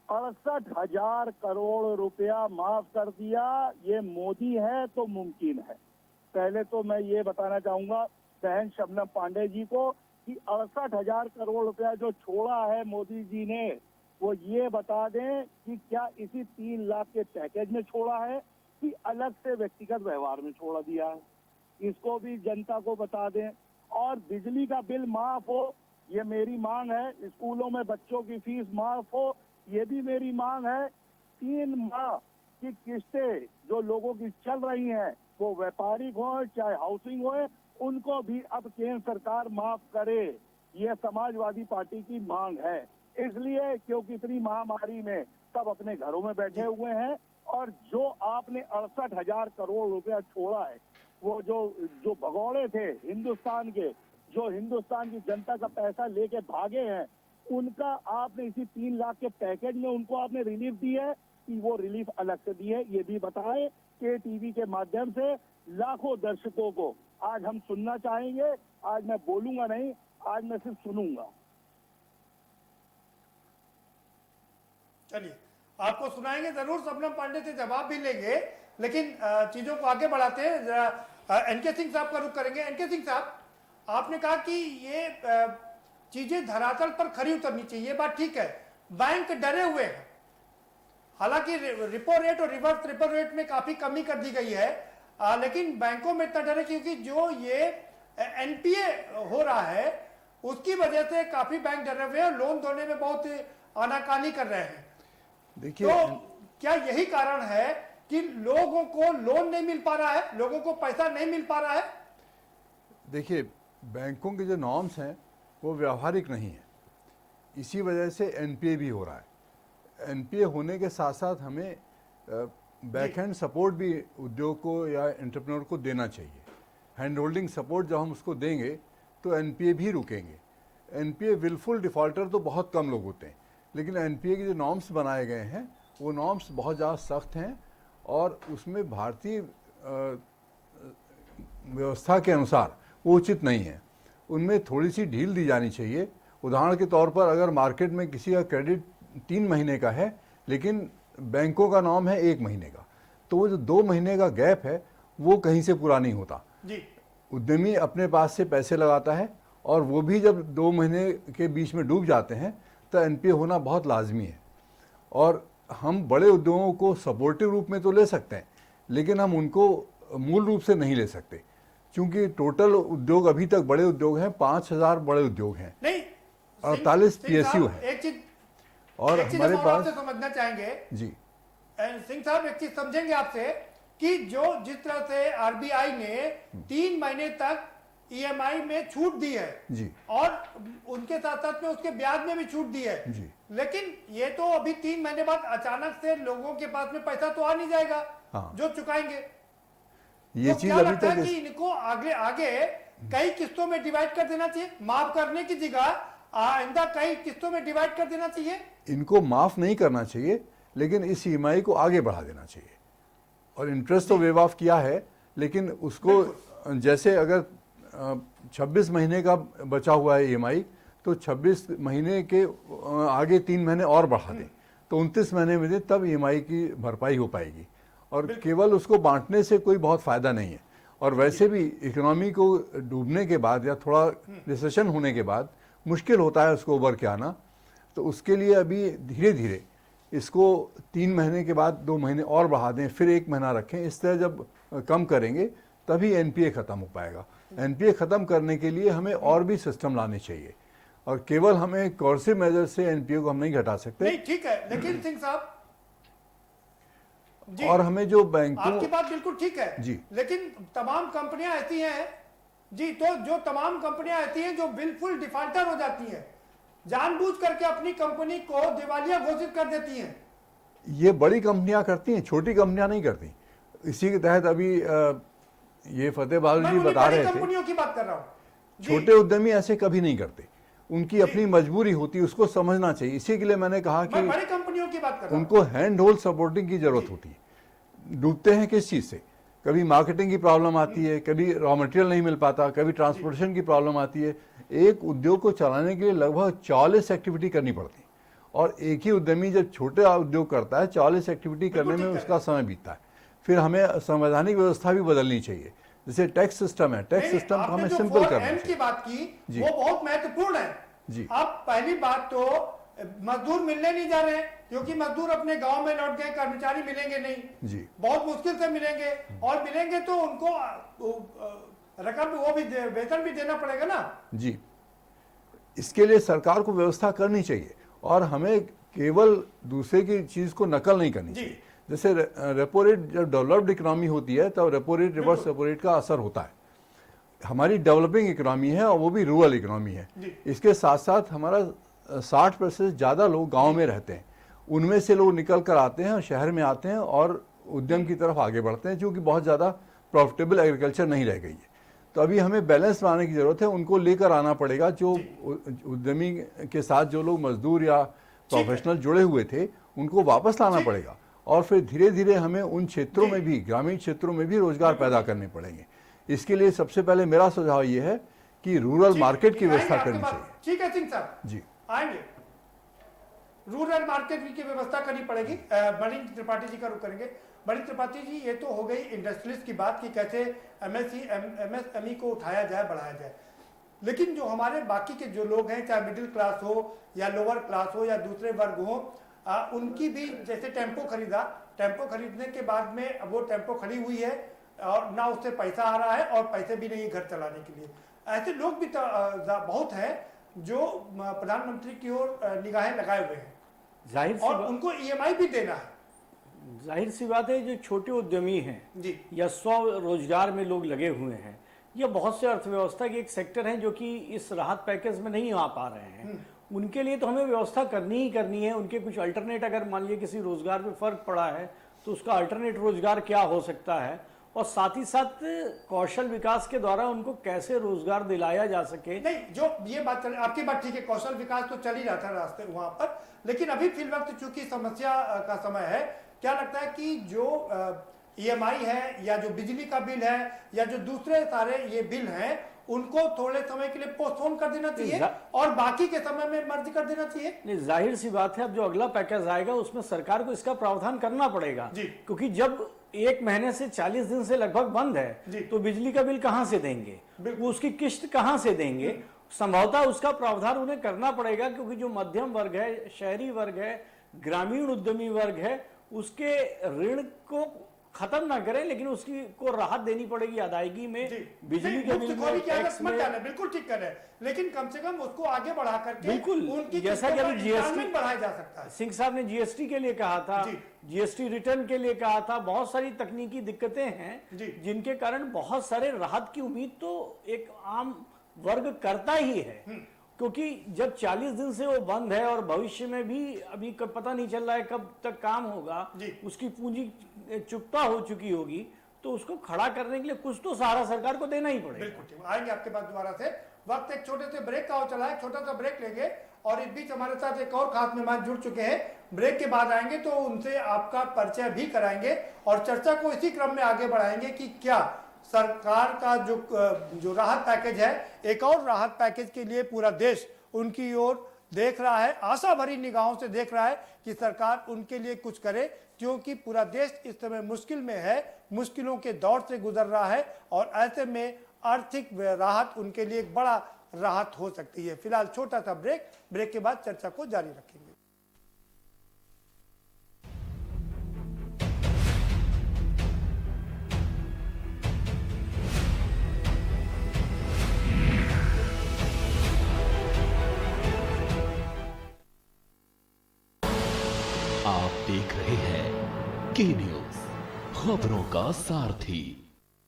68,000 करोड़ रुपया माफ कर दिया। ये मोदी है तो मुमकिन है। पहले तो मैं ये बताना चाहूंगा बहन शबनम पांडे जी को कि 68,000 करोड़ रुपया जो छोड़ा है मोदी जी ने, वो ये बता दें कि क्या इसी 3 लाख के पैकेज में छोड़ा है कि अलग से व्यक्तिगत व्यवहार में छोड़ा दिया है, इसको भी जनता को बता दें। और बिजली का बिल माफ हो, ये मेरी मांग है। स्कूलों में बच्चों की फीस माफ हो, ये भी मेरी मांग है। 3 माह की किस्तें जो लोगों की चल रही हैं, वो व्यापारिक हो चाहे हाउसिंग हो, उनको भी अब केंद्र सरकार माफ करे, ये समाजवादी पार्टी की मांग है। इसलिए क्योंकि इतनी महामारी में सब अपने घरों में बैठे हुए हैं और जो आपने 68,000 करोड़ रुपया छोड़ा है, वो जो भगौड़े थे हिंदुस्तान के, जो हिंदुस्तान की जनता का पैसा लेके भागे हैं, उनका आपने इसी 3 लाख के पैकेज में उनको आपने रिलीफ दी है कि वो रिलीफ अलग से दी है, ये भी बताएं। के टीवी के माध्यम से लाखों दर्शकों को आज हम सुनना चाहेंगे। आज मैं बोलूंगा नहीं, आज मैं सिर्फ सुनूंगा। चलिए आपको सुनाएंगे जरूर, शबनम पांडे से जवाब भी लेंगे, लेकिन चीजों को आगे बढ़ाते हैं। जरा एनके सिंह साहब का रुख करेंगे। एनके सिंह साहब, आपने कहा कि ये चीजें धरातल पर खरी उतरनी चाहिए, बात ठीक है। बैंक डरे हुए हैं, हालांकि रिपो रेट और रिवर्स रिपो रेट में काफी कमी कर दी गई है, लेकिन बैंकों में इतना डर है क्योंकि जो ये एनपीए हो रहा है उसकी वजह से काफी बैंक डरे हुए हैं और लोन देने में बहुत आनाकानी कर रहे हैं। देखिए, तो क्या यही कारण है कि लोगों को लोन नहीं मिल पा रहा है, लोगों को पैसा नहीं मिल पा रहा है? देखिए, बैंकों के जो नॉर्म्स हैं वो व्यावहारिक नहीं है, इसी वजह से एनपीए भी हो रहा है। एनपीए होने के साथ साथ हमें बैकहैंड सपोर्ट भी उद्योग को या एंटरप्रेन्योर को देना चाहिए। हैंड होल्डिंग सपोर्ट जब हम उसको देंगे तो एनपीए भी रुकेंगे। एनपीए विलफुल डिफ़ॉल्टर तो बहुत कम लोग होते हैं, लेकिन एनपीए के जो नॉर्म्स बनाए गए हैं वो नॉर्म्स बहुत ज़्यादा सख्त हैं और उसमें भारतीय व्यवस्था के अनुसार वो उचित नहीं है। उनमें थोड़ी सी ढील दी जानी चाहिए। उदाहरण के तौर पर अगर मार्केट में किसी का क्रेडिट 3 महीने का है लेकिन बैंकों का नॉर्म है 1 महीने का, तो वो जो 2 महीने का गैप है वो कहीं से पूरा नहीं होता। जी उद्यमी अपने पास से पैसे लगाता है और वो भी जब 2 महीने के बीच में डूब जाते हैं तो एनपीए होना बहुत लाजमी है। और हम बड़े उद्योगों को सपोर्टिव रूप में तो ले सकते हैं, लेकिन हम उनको मूल रूप से नहीं ले सकते, क्योंकि टोटल उद्योग अभी तक बड़े उद्योग हैं, 5000 बड़े उद्योग हैं, नहीं 48 सिंह साहब, PSU है। एक चीज और हमारे हम पास आपसे समझना चाहेंगे जी सिंह साहब, एक चीज समझेंगे आपसे कि जिस तरह से आरबीआई ने 3 महीने तक ईएमआई में छूट दी है जी और उनके साथ साथ में उसके ब्याज में भी छूट दी है, जी। लेकिन ये तो अभी 3 महीने बाद अचानक से लोगों के पास में पैसा तो आ नहीं जाएगा। हाँ। जो चुकाएंगे। ये तो चीज क्या अभी लगता है तक कि इनको आगे आगे कई किस्तों में डिवाइड कर देना चाहिए, माफ करने की जगह आइंदा कई किस्तों में डिवाइड कर देना चाहिए। इनको माफ नहीं करना चाहिए, लेकिन इस ईएमआई को आगे बढ़ा देना चाहिए। और इंटरेस्ट तो वेव ऑफ किया है, लेकिन उसको जैसे अगर 26 महीने का बचा हुआ है ईएमआई, तो 26 महीने के आगे 3 महीने और बढ़ा दें तो 29 महीने में दें, तब ईएमआई की भरपाई हो पाएगी। और केवल उसको बांटने से कोई बहुत फायदा नहीं है। और वैसे भी इकोनॉमी को डूबने के बाद या थोड़ा रिसेशन होने के बाद मुश्किल होता है उसको उभर के आना, तो उसके लिए अभी धीरे धीरे इसको 3 महीने के बाद 2 महीने और बढ़ा दें, फिर 1 महीना रखें। इस तरह जब कम करेंगे तभी एनपीए खत्म हो पाएगा। एनपीए खत्म करने के लिए हमें और भी सिस्टम लाने चाहिए, और केवल हमें कोर्सिव मेजर से एनपीए को हम नहीं घटा सकते। नहीं ठीक है, लेकिन सिंह साहब जी, और हमें जो बैंकों, आपकी बात बिल्कुल ठीक है जी, लेकिन तमाम कंपनियां ऐसी हैं जी, तो जो तमाम कंपनियां ऐसी हैं जो बिल्कुल डिफॉल्टर हो जाती हैं, जानबूझ करके अपनी कंपनी को दिवालिया घोषित कर देती हैं। ये बड़ी कंपनियां करती हैं, छोटी कंपनियां नहीं करती। इसी के तहत अभी ये फतेह बहादुर जी बता रहे थे, कंपनियों की बात कर रहा हूं। छोटे उद्यमी ऐसे कभी नहीं करते, उनकी अपनी मजबूरी होती है, उसको समझना चाहिए। इसी के लिए मैंने कहा मैं कि बड़ी कंपनियों की बात कर रहा हूं। उनको हैंड होल्ड सपोर्टिंग की जरूरत होती है। डूबते हैं किस चीज से? कभी मार्केटिंग की प्रॉब्लम आती है, कभी रॉ मटेरियल नहीं मिल पाता, कभी ट्रांसपोर्टेशन की प्रॉब्लम आती है। एक उद्योग को चलाने के लिए लगभग 40 एक्टिविटी करनी पड़ती है, और एक ही उद्यमी जब छोटा उद्योग करता है 40 एक्टिविटी करने में उसका समय बीतता है। फिर हमें संवैधानिक व्यवस्था भी बदलनी चाहिए, जैसे टैक्स सिस्टम है, टैक्स सिस्टम को हमें सिंपल करना की चाहिए। बात की वो बहुत महत्वपूर्ण है जी। अब पहली बात तो मजदूर मिलने नहीं जा रहे हैं, क्योंकि मजदूर अपने गांव में लौट गए, कर्मचारी मिलेंगे नहीं जी, बहुत मुश्किल से मिलेंगे, और मिलेंगे तो उनको रकम वो भी वेतन भी देना पड़ेगा ना जी। इसके लिए सरकार को व्यवस्था करनी चाहिए, और हमें केवल दूसरे की चीज को नकल नहीं करनी चाहिए। जैसे रेपो रेट जब डेवलप्ड इकोनॉमी होती है तब repo rate, reverse repo rate का असर होता है। हमारी डेवलपिंग इकोनॉमी है और वो भी रूरल इकोनॉमी है। इसके साथ साथ हमारा 60% ज़्यादा लोग गांव में रहते हैं, उनमें से लोग निकल कर आते हैं और शहर में आते हैं और उद्यम की तरफ आगे बढ़ते हैं, क्योंकि बहुत ज़्यादा प्रॉफिटेबल एग्रीकल्चर नहीं रह गई है। तो अभी हमें बैलेंस लाने की ज़रूरत है, उनको लेकर आना पड़ेगा। जो उद्यमी के साथ जो लोग मजदूर या प्रोफेशनल जुड़े हुए थे उनको वापस लाना पड़ेगा, और फिर धीरे धीरे हमें उन क्षेत्रों में भी, ग्रामीण क्षेत्रों में भी रोजगार पैदा करने पड़ेंगे। इसके लिए सबसे पहले मेरा सुझाव ये है कि रूरल मार्केट की व्यवस्था करनी चाहिए। ठीक है सिंह साहब जी, आएंगे। रूरल मार्केट की व्यवस्था करनी पड़ेगी। मणि त्रिपाठी जी का रुख करेंगे। मणि त्रिपाठी जी, ये तो हो गई इंडस्ट्रियलिस्ट की बात कि कैसे एमएसएमई को उठाया जाए, बढ़ाया जाए, लेकिन जो हमारे बाकी के जो लोग हैं, चाहे मिडिल क्लास हो या लोअर क्लास हो या दूसरे वर्ग हो, उनकी भी, जैसे टेम्पो खरीदा, टेम्पो खरीदने के बाद में वो टेम्पो खड़ी हुई है और ना उससे पैसा आ रहा है और पैसे भी नहीं घर चलाने के लिए। ऐसे लोग भी बहुत हैं जो प्रधानमंत्री की ओर निगाहें लगाए हुए हैं, जाहिर सी और बात, उनको ईएमआई भी देना है। जाहिर सी बात है, जो छोटे उद्यमी हैं जी, या स्व रोजगार में लोग लगे हुए हैं, ये बहुत से अर्थव्यवस्था के एक सेक्टर हैं जो कि इस राहत पैकेज में नहीं आ पा रहे हैं। उनके लिए तो हमें व्यवस्था करनी ही करनी है। उनके कुछ अल्टरनेट, अगर मान लीजिए किसी रोजगार में फर्क पड़ा है तो उसका अल्टरनेट रोजगार क्या हो सकता है, और साथ ही साथ कौशल विकास के द्वारा उनको कैसे रोजगार दिलाया जा सके। नहीं, जो ये बात चल, आपकी बात ठीक है, कौशल विकास तो चल ही रहा था रास्ते वहां पर, लेकिन अभी फिलवक्त चूंकि समस्या का समय है, क्या लगता है कि जो ईएमआई है या जो बिजली का बिल है या जो दूसरे सारे ये बिल हैं, उनको थोड़े समय के लिए पोस्टपोन कर देना चाहिए और बाकी के समय में मर्ज कर देना चाहिए? नहीं, जाहिर सी बात है, अब जो अगला पैकेज आएगा उसमें सरकार को इसका प्रावधान करना पड़ेगा, क्योंकि जब 1 महीने से 40 दिन से लगभग बंद जी। है, तो बिजली का बिल कहां से देंगे, वो उसकी किस्त कहां से देंगे? संभवतः उसका प्रावधान उन्हें करना पड़ेगा, क्योंकि जो मध्यम वर्ग है, शहरी वर्ग है, ग्रामीण उद्यमी वर्ग है, उसके ऋण को खत्म ना करें, लेकिन उसकी को राहत देनी पड़ेगी अदायगी में, बिजली के बिल में, टैक्स में। बिल्कुल ठीक कर रहे हैं, लेकिन कम से कम उसको आगे बढ़ा करके बिल्कुल, उनकी जैसा कि अभी जीएसटी बढ़ाया जा सकता है। सिंह साहब ने जीएसटी के लिए कहा था, जीएसटी रिटर्न के लिए कहा था, बहुत सारी तकनीकी दिक्कतें हैं जिनके कारण बहुत सारे राहत की उम्मीद तो एक आम वर्ग करता ही है, क्योंकि जब 40 दिन से वो बंद है और भविष्य में भी अभी पता नहीं चल रहा है कब तक काम होगा, उसकी पूंजी चुकता हो चुकी होगी, तो उसको खड़ा करने के लिए कुछ तो सहारा सरकार को देना ही पड़ेगा। बिल्कुल ठीक, आएंगे आपके पास दोबारा से। वक्त एक छोटे से ब्रेक का हो चला है, छोटा सा ब्रेक लेंगे और इस बीच हमारे साथ एक और खास मेहमान जुड़ चुके हैं। ब्रेक के बाद आएंगे तो उनसे आपका परिचय भी कराएंगे और चर्चा को इसी क्रम में आगे बढ़ाएंगे कि क्या सरकार का जो राहत पैकेज है, एक और राहत पैकेज के लिए पूरा देश उनकी ओर देख रहा है, आशा भरी निगाहों से देख रहा है कि सरकार उनके लिए कुछ करे, क्योंकि पूरा देश इस समय मुश्किल में है, मुश्किलों के दौर से गुजर रहा है और ऐसे में आर्थिक राहत उनके लिए एक बड़ा राहत हो सकती है। फिलहाल छोटा सा ब्रेक के बाद चर्चा को जारी रखेंगे। आप देख रहे हैं के न्यूज, खबरों का सारथी।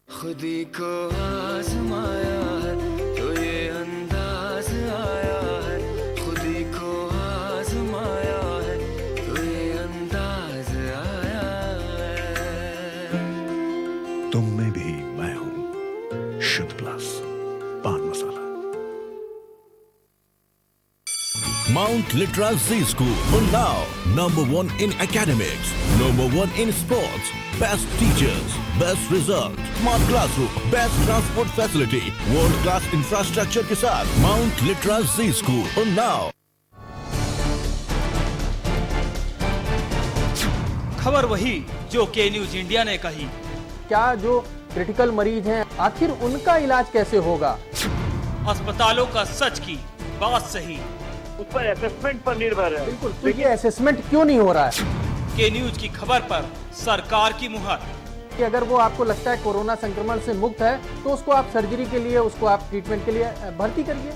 खुदी को आजमाया है तो ये अंदाज आया है, खुदी को आजमाया है तो ये अंदाज आया है। तुम में भी मैं हूं, शुद्ध प्लस पान मसाला। Mount Litra Z School, Unnao, #1 in academics, #1 in sports, best teachers, best result, smart classroom, best transport facility, world class infrastructure के साथ Mount Litra Z School, Unnao। खबर वही जो के न्यूज इंडिया ने कही। क्या जो क्रिटिकल मरीज हैं, आखिर उनका इलाज कैसे होगा? अस्पतालों का सच की बात सही, उस पर असेसमेंट पर निर्भर है। बिल्कुल, तो ये असेसमेंट क्यों नहीं हो रहा है? के न्यूज की खबर पर सरकार की मुहर। कि अगर वो आपको लगता है कोरोना संक्रमण से मुक्त है, तो उसको आप सर्जरी के लिए, उसको आप ट्रीटमेंट के लिए भर्ती करिए।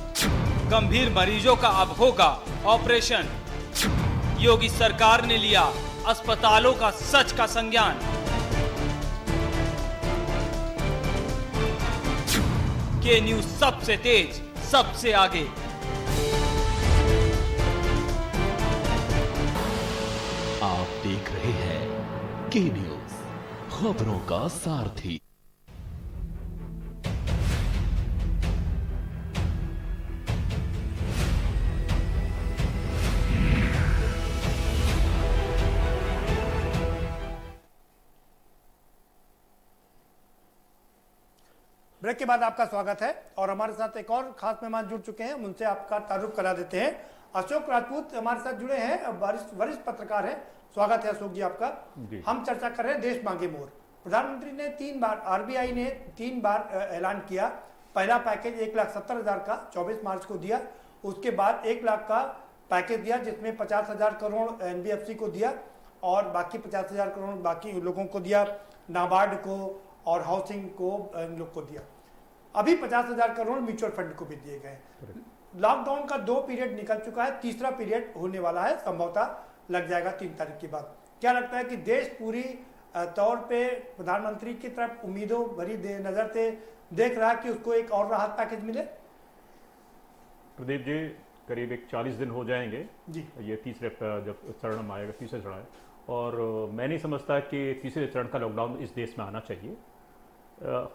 गंभीर मरीजों का अब होगा ऑपरेशन। योगी सरकार ने लिया अस्पतालों का सच का संज्ञान। के न्यूज सबसे तेज, सबसे आगे। आप देख रहे हैं के न्यूज, खबरों का सारथी। ब्रेक के बाद आपका स्वागत है और हमारे साथ एक और खास मेहमान जुड़ चुके हैं, उनसे आपका तारुफ करा देते हैं। अशोक राजपूत हमारे साथ जुड़े हैं, वरिष्ठ पत्रकार हैं। स्वागत है अशोक जी आपका। हम चर्चा कर रहे हैं देश मांगे मोर। प्रधानमंत्री ने 3 बार, आरबीआई ने 3 बार ऐलान किया। पहला पैकेज 1,70,000 का 24 मार्च को दिया, उसके बाद 1 लाख का पैकेज दिया जिसमें 50,000 करोड़ एनबीएफसी को दिया और बाकी 50,000 करोड़ बाकी लोगों को दिया, नाबार्ड को और हाउसिंग को इन लोग को दिया। अभी 50,000 करोड़ म्यूचुअल फंड को भी दिए गए। लॉकडाउन का 2 पीरियड निकल चुका है, तीसरा पीरियड होने वाला है, संभवतः लग जाएगा 3 तारीख के बाद। क्या लगता है कि देश पूरी तौर पे प्रधानमंत्री की तरफ उम्मीदों भरी नजर से देख रहा है कि उसको एक और राहत पैकेज मिले? प्रदीप जी, करीब 40 दिन हो जाएंगे जी, ये तीसरे जब चरण में आएगा, तीसरे चरण है, और मैं नहीं समझता कि तीसरे चरण का लॉकडाउन इस देश में आना चाहिए।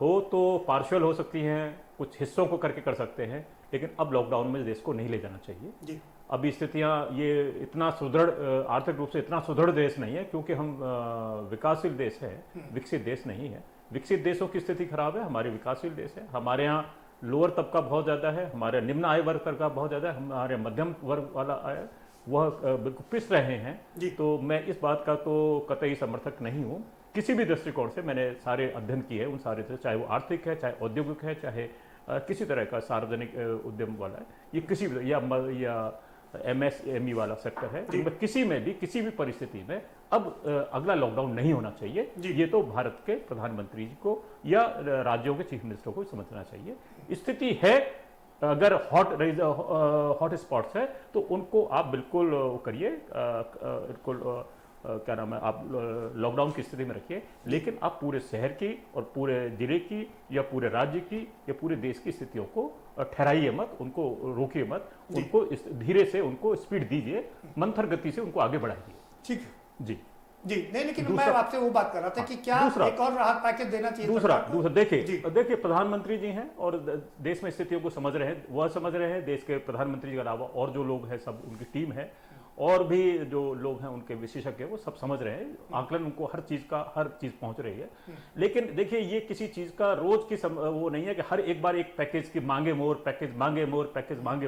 हो तो पार्शियल हो सकती हैं, कुछ हिस्सों को करके कर सकते हैं, लेकिन अब लॉकडाउन में देश को नहीं ले जाना चाहिए जी। अभी स्थितियां ये इतना सुदृढ़, आर्थिक रूप से इतना सुदृढ़ देश नहीं है, क्योंकि हम विकासशील देश है, विकसित देश नहीं है। विकसित देशों की स्थिति खराब है, हमारे विकासशील देश है। हमारे यहाँ लोअर तबका बहुत ज़्यादा है, हमारे निम्न आय वर्ग तबका बहुत ज़्यादा है, हमारे मध्यम वर्ग वाला आय वह बिल्कुल पिस रहे हैं। तो मैं इस बात का तो कतई समर्थक नहीं हूँ किसी भी दृष्टिकोण से मैंने सारे अध्ययन किए हैं, उन सारे से, चाहे वो आर्थिक है, चाहे औद्योगिक है, चाहे किसी तरह का सार्वजनिक उद्यम वाला है, ये किसी भी या MSME वाला सेक्टर है, इनमें किसी भी परिस्थिति में अब अगला लॉकडाउन नहीं होना चाहिए। ये तो भारत के प्रधानमंत्री जी को या राज्यों के चीफ मिनिस्टर को समझना चाहिए। स्थिति है, अगर हॉट स्पॉट्स है तो उनको आप बिल्कुल करिए, बिल्कुल क्या नाम है, आप लॉकडाउन की स्थिति में रखिए, लेकिन आप पूरे शहर की और पूरे जिले की या पूरे राज्य की या पूरे देश की स्थितियों को ठहराइए मत, उनको रोकिए मत, उनको धीरे से उनको स्पीड दीजिए, मंथर गति से उनको आगे बढ़ाइए। ठीक है जी जी। नहीं, लेकिन मैं आपसे वो बात कर रहा था कि क्या एक और राहत पैकेज देना चाहिए? दूसरा देखिए प्रधानमंत्री जी हैं और देश में स्थितियों को समझ रहे हैं, वह समझ रहे हैं, देश के प्रधानमंत्री जी के अलावा और जो लोग हैं सब, उनकी टीम है और भी जो लोग हैं उनके विशेषज्ञ, वो सब समझ रहे हैं, आकलन उनको हर चीज पहुंच रही है। लेकिन देखिए ये किसी चीज का रोज की वो नहीं है कि हर एक बार एक पैकेज की मांगे मोर, पैकेज मांगे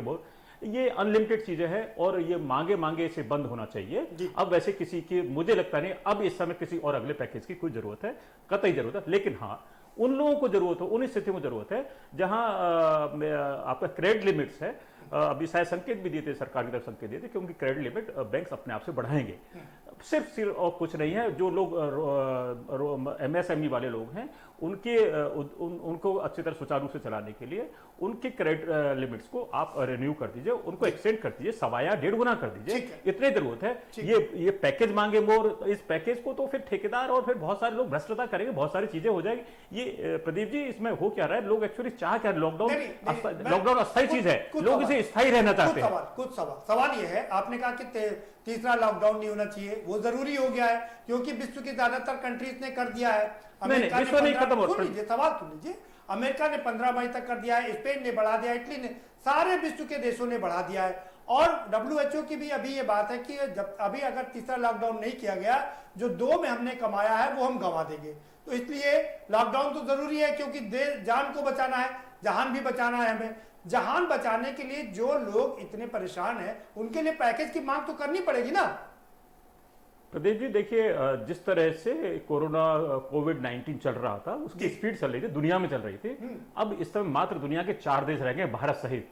मोर, ये अनलिमिटेड चीजें हैं और ये मांगे से बंद होना चाहिए। अब वैसे किसी की मुझे लगता नहीं अब इस समय किसी और अगले पैकेज की कोई जरूरत है, कतई जरूरत है। लेकिन हाँ, उन लोगों को जरूरत हो, उन स्थितियों में जरूरत है जहां आपका क्रेडिट लिमिट्स है, अभी शायद संकेत भी दिए थे, सरकार की तरफ संकेत दिए थे कि उनकी क्रेडिट लिमिट बैंक्स अपने आप से बढ़ाएंगे। सिर्फ और कुछ नहीं है, जो लोग MSME वाले लोग हैं उनको अच्छी तरह सुचारू रूप से चलाने के लिए उनकी क्रेडिट लिमिट्स को आप रिन्यू कर दीजिए, उनको एक्सटेंड कर दीजिए, 1.25 गुना कर दीजिए, इतने जरूरत है। ये पैकेज मांगे मोर, इस पैकेज को तो फिर ठेकेदार और फिर बहुत सारे लोग भ्रष्टता करेंगे, बहुत सारी चीजें हो जाएगी। ये प्रदीप जी, इसमें हो क्या रहा है, लोग एक्चुअली चाह क्या, लॉकडाउन अस्थायी चीज है, लोग इसे स्थायी रहना चाहते हैं। कुछ सवाल ये है, आपने कहा कि तीसरा लॉकडाउन नहीं होना चाहिए, वो जरूरी हो गया है क्योंकि विश्व की ज्यादातर कंट्रीज ने कर दिया है। अमेरिका विश्व नहीं खत्म हो, सवाल सुन लीजिए, अमेरिका ने 15 मई तक कर दिया है, स्पेन ने बढ़ा दिया, इटली ने, सारे विश्व के देशों ने बढ़ा दिया है। और WHO की भी अभी ये बात है कि जब अभी अगर तीसरा लॉकडाउन नहीं किया गया, जो 2 में हमने कमाया है वो हम गंवा देंगे। तो इसलिए लॉकडाउन तो जरूरी है क्योंकि जान को बचाना है, जहान भी बचाना है हमें। जहान बचाने के लिए जो लोग इतने परेशान हैं उनके लिए पैकेज की मांग तो करनी पड़ेगी ना। प्रदीप जी देखिए, जिस तरह से कोविड-19 चल रहा था, उसकी स्पीड चल रही थी, दुनिया में चल रही थी। अब इस समय मात्र दुनिया के 4 देश रह गए, भारत सहित,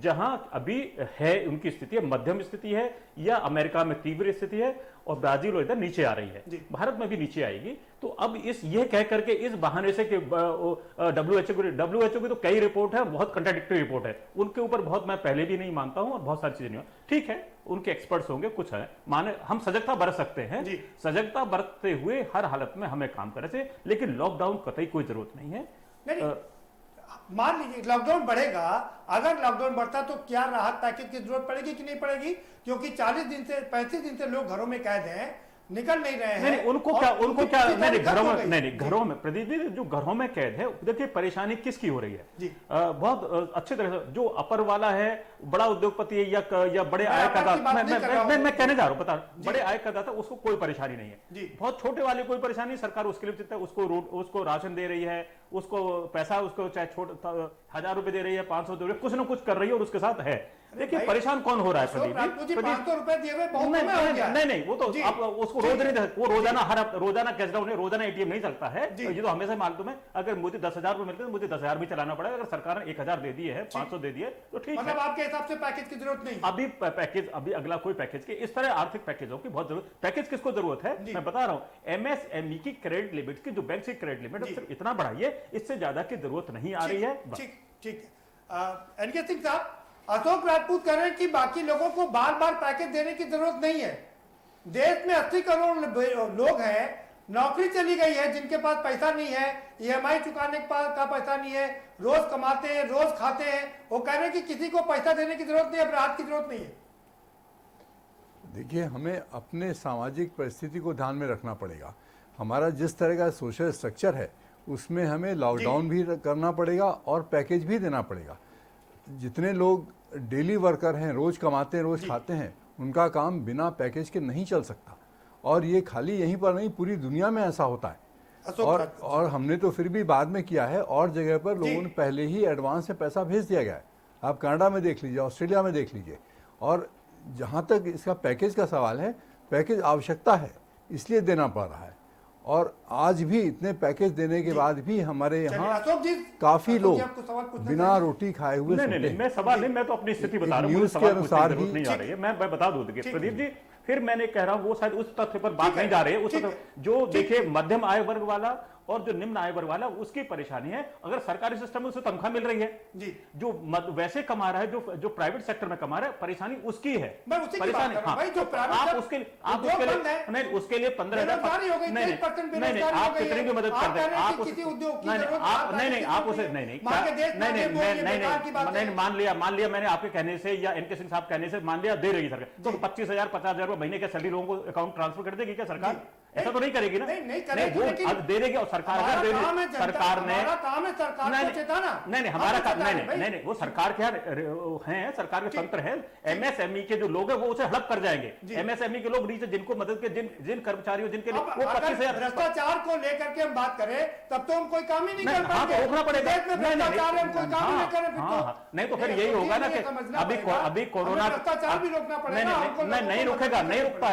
जहां अभी है उनकी स्थिति मध्यम स्थिति है या अमेरिका में तीव्र स्थिति है और ब्राजील इधर नीचे आ रही है, भारत में भी नीचे आएगी। तो अब यह कह करके इस बहाने से कि WHO की तो कई रिपोर्ट है, बहुत कंट्राडिक्टरी रिपोर्ट है, उनके ऊपर बहुत मैं पहले भी नहीं मानता हूं और बहुत सारी चीजें नहीं। ठीक है, उनके एक्सपर्ट्स होंगे, कुछ है, माने हम सजगता बरत सकते हैं, सजगता बरतते हुए हर हालत में हमें काम करने से, लेकिन लॉकडाउन कतई कोई जरूरत नहीं है। मान लीजिए लॉकडाउन बढ़ेगा, अगर लॉकडाउन बढ़ता तो क्या राहत पैकेज की जरूरत पड़ेगी कि नहीं पड़ेगी? क्योंकि 40 दिन से 35 दिन से लोग घरों में कैद हैं, निकल नहीं रहे हैं। उनको क्या घरों में प्रदीप जी, जो घरों में कैद है, देखिए परेशानी किसकी हो रही है? बहुत अच्छे तरह से जो अपर वाला है, बड़ा उद्योगपति है या बड़े आय करदाता, मैं कहने जा रहा हूँ, बता, बड़े आय करदाता, उसको कोई परेशानी नहीं है। बहुत छोटे वाले कोई परेशानी नहीं, सरकार उसके लिए चिंता, उसको राशन दे रही है, उसको पैसा, उसको चाहे 1000 रुपए दे रही है, 500 दे रही है, कुछ ना कुछ कर रही है और उसके साथ है। देखिए परेशान कौन हो रहा है प्रदीप जी? 500 रुपए दिए हुए बहुत नहीं, वो तो आप उसको रोज नहीं, वो रोजाना कैश डाउन है, रोजाना ATM नहीं चलता है, ये तो हमेशा मालूम है। अगर मुझे 10,000 रुपए मिलते हैं, मुझे 10,000 भी चलाना पड़ेगा। अगर सरकार ने 1,000 दे दिए है, 500 दे दिए, तो ठीक है। मतलब आपके हिसाब से पैकेज की जरूरत नहीं? अभी अगला कोई पैकेज की, इस तरह आर्थिक पैकेजों की बहुत जरूरत। पैकेज किसको जरूरत है, मैं बता रहा हूं, MSME की क्रेडिट लिमिट की, जो बैंक की क्रेडिट लिमिट सिर्फ इतना बढ़ाइए, इससे ज्यादा की जरूरत नहीं आ रही है। ठीक है। एनके सिंह साहब, अशोक राजपूत कह रहे हैं कि बाकी लोगों को बार बार पैकेज देने की जरूरत नहीं है। देश में 80 करोड़ लोग हैं, नौकरी चली गई है, जिनके पास पैसा नहीं है, EMI चुकाने का पैसा नहीं है, रोज कमाते हैं, रोज खाते हैं, वो कह रहे हैं कि किसी को पैसा देने की जरूरत नहीं है, राहत की जरूरत नहीं है। देखिए, हमें अपने सामाजिक परिस्थिति को ध्यान में रखना पड़ेगा। हमारा जिस तरह का सोशल स्ट्रक्चर है, उसमें हमें लॉकडाउन भी करना पड़ेगा और पैकेज भी देना पड़ेगा। जितने लोग डेली वर्कर हैं, रोज कमाते हैं, रोज खाते हैं, उनका काम बिना पैकेज के नहीं चल सकता। और ये खाली यहीं पर नहीं, पूरी दुनिया में ऐसा होता है। और हमने तो फिर भी बाद में किया है, और जगह पर लोगों ने पहले ही एडवांस में पैसा भेज दिया गया है। आप कनाडा में देख लीजिए, ऑस्ट्रेलिया में देख लीजिए। और जहाँ तक इसका पैकेज का सवाल है, पैकेज आवश्यकता है इसलिए देना पड़ रहा है। और आज भी इतने पैकेज देने के बाद भी हमारे यहाँ अशोक जी, काफी अशोक लोग जी, आपको सवाल पूछना बिना चाहिए। रोटी खाए हुए नहीं सोते नहीं हैं। मैं सवाल नहीं, मैं तो अपनी स्थिति बता रहा हूँ, मुझे न्यूज़ के सवाल पूछने की अनुसार जरूरत ही- नहीं आ रही है। मैं बता दूं देखिए प्रदीप जी, फिर मैंने कह रहा हूँ वो शायद उस तथ्य पर बात नहीं जा रही है, उस तथ्य जो देखिए मध्यम आय वर्ग वाला और जो निम्न आय वर्ग वाला उसकी परेशानी है। अगर सरकारी सिस्टम में उसे तनख्वाह मिल रही है जी, जो वैसे कमा रहा है, जो प्राइवेट सेक्टर में कमा रहा है, परेशानी उसकी है। मैं उसी की बात परेशानी कर रहा हूं भाई, जो private आप sector- उसके उद्योग बंद है। नहीं उसके लिए 15,000 बेरोजगारी हो गई, 30% बेरोजगारी हो आप गई कितनी है। भी मदद आप कर दें, कह रहे हैं आप कि उस किसी उद्योग की नहीं जरूरत आप नहीं, नहीं नहीं, आप उसे नहीं, नहीं नहीं मान के देश में नहीं आगे बोल, ये नहीं बेकार की बात है। नहीं मान लिया मैंने आपके कहने से या इनके सिंह साहब कहने से मान लिया दे रही सरकार, तो 25,000 50,000 रुपए महीने के सैलरी लोगों को अकाउंट ट्रांसफर कर देगी क्या सरकार? ऐसा तो नहीं करेगी ना, नहीं करेगी, वो लेकिन अब दे देगी। और सरकार अगर दे काम है रही, जनता- सरकार ने हमारा काम है सरकार को चेताना। नहीं हमारा काम नहीं नहीं वो सरकार के हैं, सरकार के तंत्र है। एमएसएमई के जो लोग हैं वो उसे हड़प कर जाएंगे। एमएसएमई के लोग नीचे जिनको मदद के जिन कर्मचारियों जिनके लिए वो 25,000 भ्रष्टाचार को लेकर के हम बात करें तब तो हम कोई काम ही नहीं कर हाँ, पाएंगे। रोकना पड़ेगा। देश में भ्रष्टाचार है, हम कोई काम ही नहीं करें फिर तो। नहीं तो फिर यही होगा ना कि अभी कोरोना भ्रष्टाचार भी रोकना पड़ेगा। नहीं रुकेगा, नहीं रुकता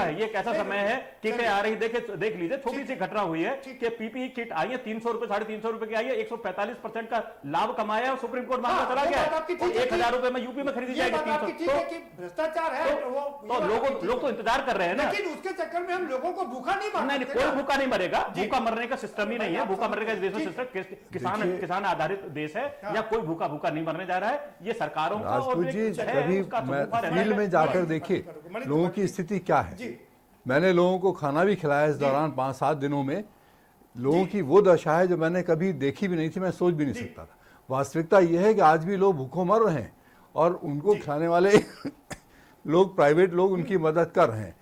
है। ये एक ऐसा समय है कि आ रही देख लीजिए, छोटी सी घटना हुई है कि पीपीई किट आई है 300 रुपए 350 रुपए की आई है, 145% का लाभ कमाया और सुप्रीम कोर्ट मामला चला गया। 1,000 रुपए में यूपी में खरीदी जाएगी 300। भ्रष्टाचार है तो लोग तो इंतजार कर रहे हैं ना, लेकिन उसके चक्कर में हम लोगों को भूखा नहीं मार सकते। कोई भूखा नहीं मरेगा। भूखा मरने का सिस्टम ही नहीं है, भूखा मरने का देश में सिस्टम किसान आधारित देश है, या कोई भूखा नहीं मरने जा रहा है। ये सरकारों का और राजपूत जी कभी फील्ड फील्ड में जाकर देखिए लोगों की स्थिति क्या है। मैंने लोगों को खाना भी खिलाया इस दौरान 5-7 दिनों में। लोगों की वो दशा है जो मैंने कभी देखी भी नहीं थी, मैं सोच भी नहीं सकता था। वास्तविकता यह है कि आज भी लोग भूखों मर रहे हैं और उनको खिलाने वाले लोग, प्राइवेट लोग उनकी मदद कर रहे हैं।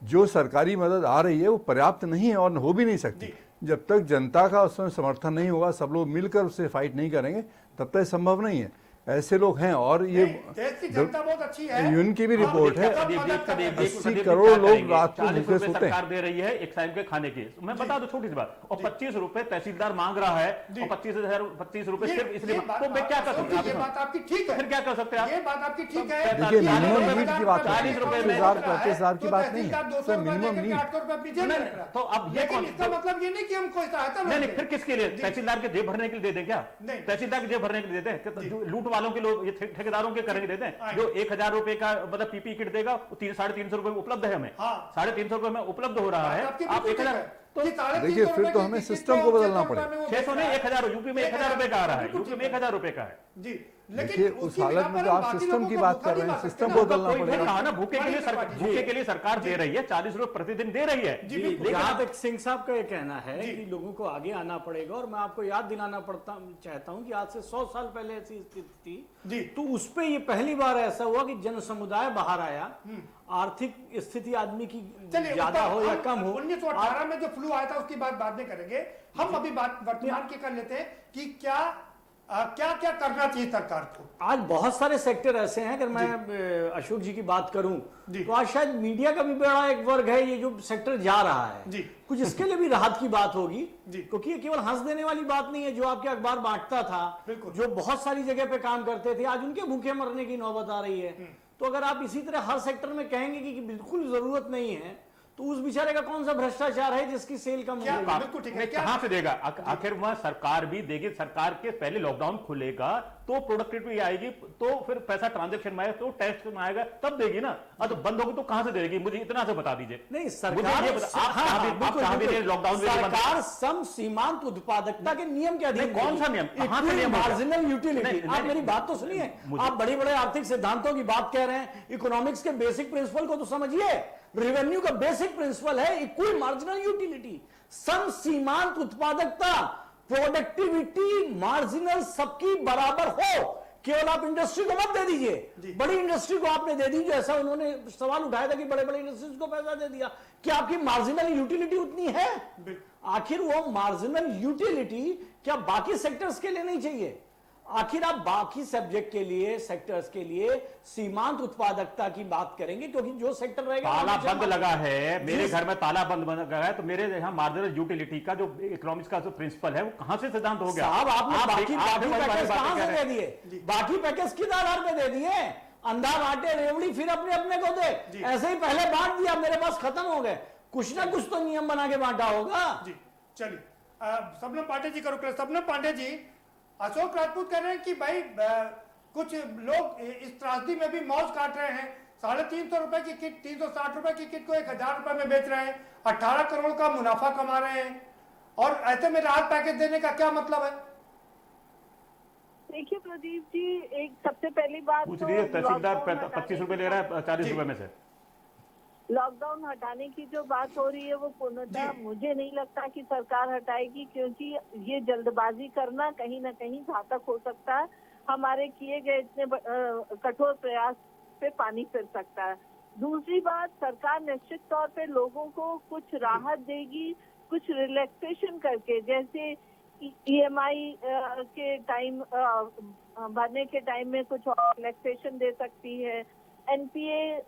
जो सरकारी मदद आ रही है वो पर्याप्त नहीं है और हो भी नहीं सकती। जब तक जनता का उसमें समर्थन नहीं होगा, सब लोग मिलकर उससे फाइट नहीं करेंगे, तब तक संभव नहीं है। ऐसे लोग हैं और ये देश की जनता बहुत अच्छी है। यूएन की भी रिपोर्ट है 80 करोड़ लोग रात को भूखे सोते हैं। सरकार दे रही है एक टाइम के खाने की। मैं बता दूं छोटी सी बात, और 25 रुपए तहसीलदार मांग रहा है और 25 रुपए सिर्फ इसलिए, तो मैं क्या कर सकता हूँ? ये बात आपकी ठीक है, फिर क्या कर सकते हैं आप? ये बात आपकी ठीक है। देखिए मिनिमम नीड की बात है, 40 रुपए में 35,000 की बात नहीं है सर, मिनिमम नीड। तो अब ये कौन, इसका मतलब ये नहीं कि हम कोई सहायता नहीं फिर किसके लिए? तहसीलदार के जेब भरने के लिए दे दें क्या? तहसीलदार के जेब भरने के लिए देते हैं? लूट वालों के लोग, ये ठेकेदारों के करेंगे देते हैं। जो 1,000 रुपए का मतलब पीपी किट देगा, 350 रुपए में उपलब्ध है हमें, 350 रुपए में उपलब्ध हो रहा है। आप 1,000 तो देखिए फिर तो हमें सिस्टम को बदलना पड़ेगा। 600 नहीं 1,000, यूपी में 1,000 रुपए का आ रहा है, यूपी में 1,000 रुपए का है जी। देखिए उस हालत में जो आप सिस्टम की बात कर रहे हैं, सिस्टम को बदलना पड़ेगा ना। भूखे के लिए सरकार दे रही है, 40 रुपए प्रतिदिन दे रही है। जहां तक सिंह साहब का ये कहना है कि लोगों को आगे आना पड़ेगा, और मैं आपको याद दिलाना चाहता हूं कि आज से 100 साल पहले ऐसी स्थिति थी, तो उस पे ये पहली बार ऐसा हुआ कि जन समुदाय बाहर आया। आर्थिक स्थिति आदमी की ज्यादा हो या कम हो। 1918 में जो फ्लू आया था उसकी बात बाद में करेंगे। हम अभी बात वर्तमान की कर लेते हैं कि क्या क्या करना चाहिए सरकार को। आज बहुत सारे सेक्टर ऐसे हैं, अगर मैं अशोक जी की बात करूं तो आज शायद मीडिया का भी बड़ा एक वर्ग है ये जो सेक्टर जा रहा है, कुछ इसके लिए भी राहत की बात होगी, क्योंकि ये केवल हंस देने वाली बात नहीं है। जो आपके अखबार बांटता था, जो बहुत सारी जगह पे काम करते थे, आज उनके भूखे मरने की नौबत आ रही है। तो अगर आप इसी तरह हर सेक्टर में कहेंगे कि बिल्कुल जरूरत नहीं है, तो उस बेचारे का कौन सा भ्रष्टाचार है जिसकी सेल कम होगी? कहां से देगा? आखिर वह सरकार भी देगी। सरकार के पहले लॉकडाउन खुलेगा तो प्रोडक्टिविटी आएगी, तो फिर पैसा ट्रांजैक्शन में आएगा, तो टैक्स में आएगा, तब देगी ना। तो बंद होगी तो कहां से देगी? मुझे इतना से बता दीजिए। नहीं सरकार लॉकडाउन सरकार सम सीमांत उत्पादकता के नियम के अधीन। कौन सा नियम? Marginal utility. आप मेरी बात तो सुनिए, आप बड़े बड़े आर्थिक सिद्धांतों की बात कह रहे हैं, इकोनॉमिक्स के बेसिक प्रिंसिपल को तो समझिए। रेवेन्यू का बेसिक प्रिंसिपल है इक्वल मार्जिनल यूटिलिटी, सम सीमांत उत्पादकता, प्रोडक्टिविटी मार्जिनल सबकी बराबर हो। केवल आप इंडस्ट्री को मत दे दीजिए, बड़ी इंडस्ट्री को आपने दे दी, जैसा उन्होंने सवाल उठाया था कि बड़े बड़े इंडस्ट्रीज को पैसा दे दिया, क्या आपकी मार्जिनल यूटिलिटी उतनी है? आखिर वो मार्जिनल यूटिलिटी क्या बाकी सेक्टर्स के लिए नहीं चाहिए? आखिर आप बाकी सब्जेक्ट के लिए, सेक्टर्स के लिए सीमांत उत्पादकता की बात करेंगे, क्योंकि जो सेक्टर रहेगा ताला बंद लगा है, मेरे घर में ताला बंद लगा है, तो मेरे यहाँ मार्जिनल यूटिलिटी का जो इकोनॉमिक्स का जो प्रिंसिपल है वो कहां से सिद्धांत हो गया? साहब आपने बाकी पैकेज कहां से दे दिए? बाकी पैकेज किस आधार पे दे दिए? अंधा बांटे रेवड़ी फिर अपने अपने को दे, ऐसे ही पहले बांट दिया, मेरे पास खत्म हो गए। कुछ ना कुछ तो नियम बना के बांटा होगा। जी चलिए, सबनम पांडे जी का रुक रहे। सबनम पांडे जी, अशोक राजपूत कह रहे हैं कि भाई कुछ लोग इस त्रासदी में भी मौज काट रहे हैं। 350 रुपए की किट, 360 रुपए की किट को 1000 रुपए में बेच रहे हैं, 18 करोड़ का मुनाफा कमा रहे हैं, और ऐसे में राहत पैकेज देने का क्या मतलब है? देखिए प्रदीप जी, एक सबसे पहली बात पूछ तो रही है तहसीलदार लॉकडाउन 25 रुपए ले रहा है 40 रुपए में से। लॉकडाउन हटाने की जो बात हो रही है वो पूर्णतः मुझे नहीं लगता कि सरकार हटाएगी, क्योंकि ये जल्दबाजी करना कहीं ना कहीं घातक हो सकता है। हमारे किए गए इतने कठोर प्रयास पे पानी फिर सकता है। दूसरी बात, सरकार निश्चित तौर पे लोगों को कुछ राहत देगी, कुछ रिलैक्सेशन करके, जैसे EMI के टाइम भरने के टाइम में कुछ और रिलैक्सेशन दे सकती है, NPA